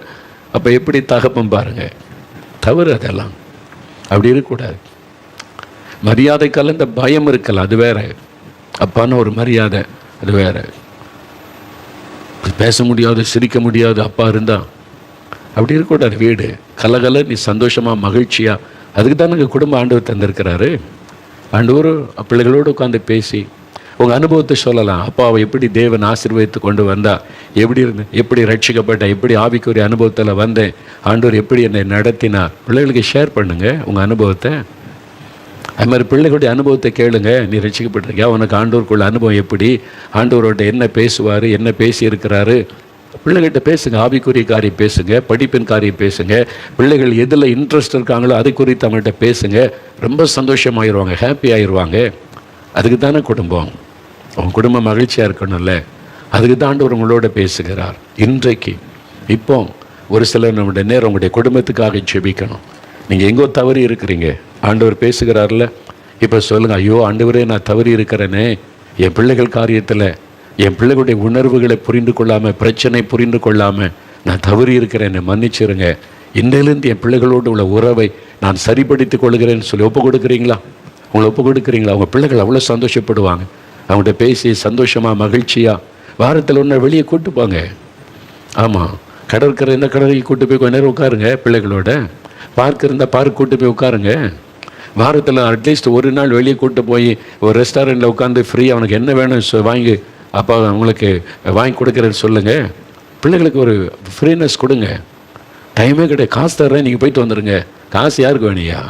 அப்போ எப்படி தகப்பம் பாருங்கள். தவறு அதெல்லாம், அப்படி இருக்கக்கூடாது. மரியாதை கலந்த பயம் இருக்கலாம், அது வேற. அப்பான்னு ஒரு மரியாதை, அது வேற. பேச முடியாது, சிரிக்க முடியாது அப்பா இருந்தால், அப்படி இருக்கக்கூடாது. வீடு கலகல, நீ சந்தோஷமாக மகிழ்ச்சியாக, அதுக்கு தான் எனக்கு குடும்ப ஆண்டவர் தந்திருக்கிறாரு. ஆண்டவர் பிள்ளைகளோடு உட்காந்து பேசி உங்கள் அனுபவத்தை சொல்லலாம். அப்பாவை எப்படி தேவன் ஆசீர்வதித்து கொண்டு வந்தா, எப்படி இருந்தேன், எப்படி ரட்சிக்கப்பட்டேன், எப்படி ஆவிக்குரிய அனுபவத்தில் வந்தேன், ஆண்டவர் எப்படி என்னை நடத்தினார். பிள்ளைகளுக்கு ஷேர் பண்ணுங்கள் உங்கள் அனுபவத்தை. அது மாதிரி பிள்ளைகளுடைய அனுபவத்தை கேளுங்க. நீ ரட்சிக்கப்பட்டிருக்கியா, உனக்கு ஆண்டவருக்குள்ள அனுபவம் எப்படி, ஆண்டவரோட என்ன பேசுவார், என்ன பேசியிருக்கிறாரு, பிள்ளைகிட்ட பேசுங்க. ஆவிக்குரிய காரியம் பேசுங்க, படிப்பின் காரியம் பேசுங்க. பிள்ளைகள் எதில் இன்ட்ரெஸ்ட் இருக்காங்களோ அதை குறித்து அவங்கள்ட்ட பேசுங்க. ரொம்ப சந்தோஷமாகிடுவாங்க, ஹாப்பி ஆயிடுவாங்க. அதுக்கு தானே குடும்பம். அவங்க குடும்பம் மகிழ்ச்சியாக இருக்கணும்ல, அதுக்கு தான் ஆண்டவர் உங்களோட பேசுகிறார். இன்றைக்கு இப்போ ஒரு சிலர் நம்முடைய நேரம் உங்களுடைய குடும்பத்துக்காக ஜெபிக்கணும். நீங்கள் எங்கோ தவறி இருக்கிறீங்க, ஆண்டவர் பேசுகிறார்ல. இப்போ சொல்லுங்கள், ஐயோ ஆண்டவரே நான் தவறி இருக்கிறேனே, என் பிள்ளைகள் காரியத்தில் என் பிள்ளைகளுடைய உணர்வுகளை புரிந்து கொள்ளாமல், பிரச்சனை புரிந்து கொள்ளாமல் நான் தவறி இருக்கிறேன், என்னை மன்னிச்சிருங்க. இன்றையிலேருந்து என் பிள்ளைகளோடு உள்ள உறவை நான் சரிப்படுத்திக் கொள்கிறேன்னு சொல்லி ஒப்பு கொடுக்குறீங்களா? உங்களை ஒப்பு கொடுக்குறீங்களா? அவங்க பிள்ளைகள் அவ்வளோ சந்தோஷப்படுவாங்க. அவங்கள்ட்ட பேசி சந்தோஷமாக மகிழ்ச்சியாக வாரத்தில் ஒன்று வெளியே கூட்டு போங்க. ஆமாம், கடற்கரை இந்த கடற்கரைக்கு கூட்டு போய் கொஞ்ச நேரம் உட்காருங்க பிள்ளைகளோட. பார்க் இருந்தால் பார்க் கூட்டு போய் உட்காருங்க. வாரத்தில் அட்லீஸ்ட் ஒரு நாள் வெளியே கூட்டு போய் ஒரு ரெஸ்டாரண்ட்டில் உட்காந்து ஃப்ரீ அவனுக்கு என்ன வேணும் வாங்கி அப்போ அவங்களுக்கு வாங்கி கொடுக்குறேன்னு சொல்லுங்கள். பிள்ளைகளுக்கு ஒரு ஃப்ரீனஸ் கொடுங்க. டைமே கிடையாது, காசு தர்றேன், நீங்கள் போயிட்டு வந்துடுங்க. காசு யாருக்கு வேணியா?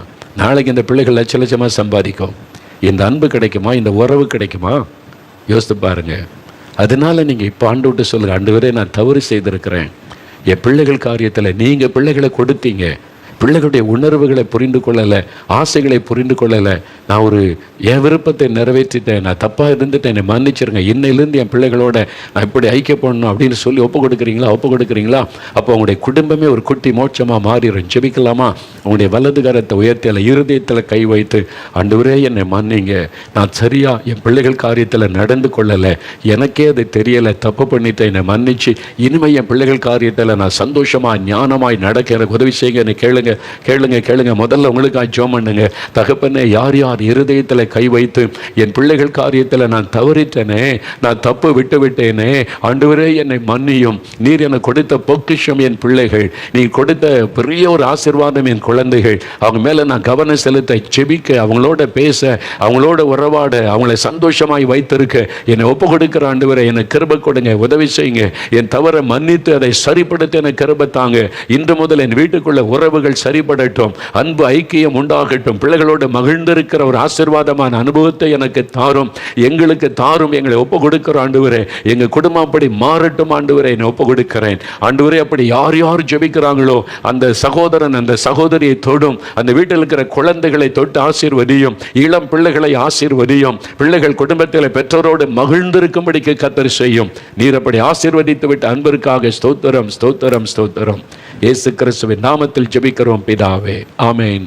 நாளைக்கு இந்த பிள்ளைகள் லட்ச லட்சமாக சம்பாதிக்கும். இந்த அன்பு கிடைக்குமா? இந்த உறவு கிடைக்குமா? யோசித்து பாருங்கள். அதனால் நீங்கள் இப்போ ஆண்டு விட்டு சொல்லுங்கள், ஆண்டவரே நான் தவறு செய்திருக்கிறேன். என் பிள்ளைகள் காரியத்தில் நீங்கள் பிள்ளைகளை கொடுத்தீங்க, பிள்ளைகளுடைய உணர்வுகளை புரிந்து கொள்ளலை, ஆசைகளை புரிந்து கொள்ளலை. நான் ஒரு என் விருப்பத்தை நிறைவேற்றிட்டேன், நான் தப்பாக இருந்துட்டேன், என்னை மன்னிச்சிருங்க. இன்னையிலேருந்து என் பிள்ளைகளோட நான் இப்படி ஐக்கியப்படணும் அப்படின்னு சொல்லி ஒப்பு கொடுக்குறீங்களா? அப்போ உங்களுடைய குடும்பமே ஒரு குட்டி மோட்சமாக மாறிடும். ஜெபிக்கலாமா? உங்களுடைய வலது கரத்தை உயர்த்தி அல்ல இருதயத்தில் கை வைத்து, ஆண்டவரே என்னை மன்னிங்க, நான் சரியாக என் பிள்ளைகள் காரியத்தில் நடந்து கொள்ளலை, எனக்கே அது தெரியலை, தப்பு பண்ணிட்டேன், என்னை மன்னிச்சு இனிமேல் என் பிள்ளைகள் காரியத்தில் நான் சந்தோஷமாக ஞானமாய் நடக்க எனக்கு உதவி செய்யுங்க. என்னை கேளுங்க. முதல்ல உங்களுக்காக ஜெபம் பண்ணுங்க. தகப்பனே, யார் யார் இருதயத்தில் கை வைத்து என் பிள்ளைகள் காரியத்தில் நான் தவறிட்டேனே, நான் தப்பு விட்டேனே, ஆண்டவரே என்னை மன்னியும், நீர் எனக்கு கொடுத்த பொக்கிஷம் என் பிள்ளைகள், நீ கொடுத்த பெரிய ஒரு ஆசீர்வாதம் என் குழந்தைகள், அவங்க மேலே நான் கவனம் செலுத்த, ஜெபிக்க, அவங்களோட பேச, அவங்களோட உறவாட, அவங்களை சந்தோஷமாய் வைத்திருக்க என்னை ஒப்பு கொடுக்கிற ஆண்டவரே, என்னை கிருபை கொடுங்க, உதவி செய்யுங்க. என் தவறை மன்னித்து அதை சரிப்படுத்த எனக்கு கிருபை தாங்க. இன்று முதல் என் வீட்டுக்குள்ள உறவுகள் சரிபடட்டும், அன்பு ஐக்கியம் உண்டாகட்டும், பிள்ளைகளோடு மகிழ்ந்திருக்கிற ஒரு ஆசீர்வாதமான அனுபவத்தை எனக்கு தாரும், எங்களுக்கு தாரும். எங்களை ஒப்பு கொடுக்கிற ஆண்டவரே, எங்க குடும்பம் அப்படி மாறட்டும் ஆண்டவரே, என்னை ஒப்பு கொடுக்கிறேன் ஆண்டவரே. அப்படி யார் யார் ஜெபிக்கிறாங்களோ அந்த சகோதரன் அந்த சகோதரியை தொடும், அந்த வீட்டில் இருக்கிற குழந்தைகளை தொட்டு ஆசீர்வதியும், இளம் பிள்ளைகளை ஆசீர்வதியும், பிள்ளைகள் குடும்பத்தில் பெற்றோரோடு மகிழ்ந்திருக்கும்படிக்கு கர்த்தர் செய்யும். நீர் அப்படி ஆசீர்வதித்து விட்டு அன்பிற்காக ஸ்தோத்திரம். இயேசு கிறிஸ்துவின் நாமத்தில் ஜெபிக்கிறோம் பிதாவே. ஆமென்.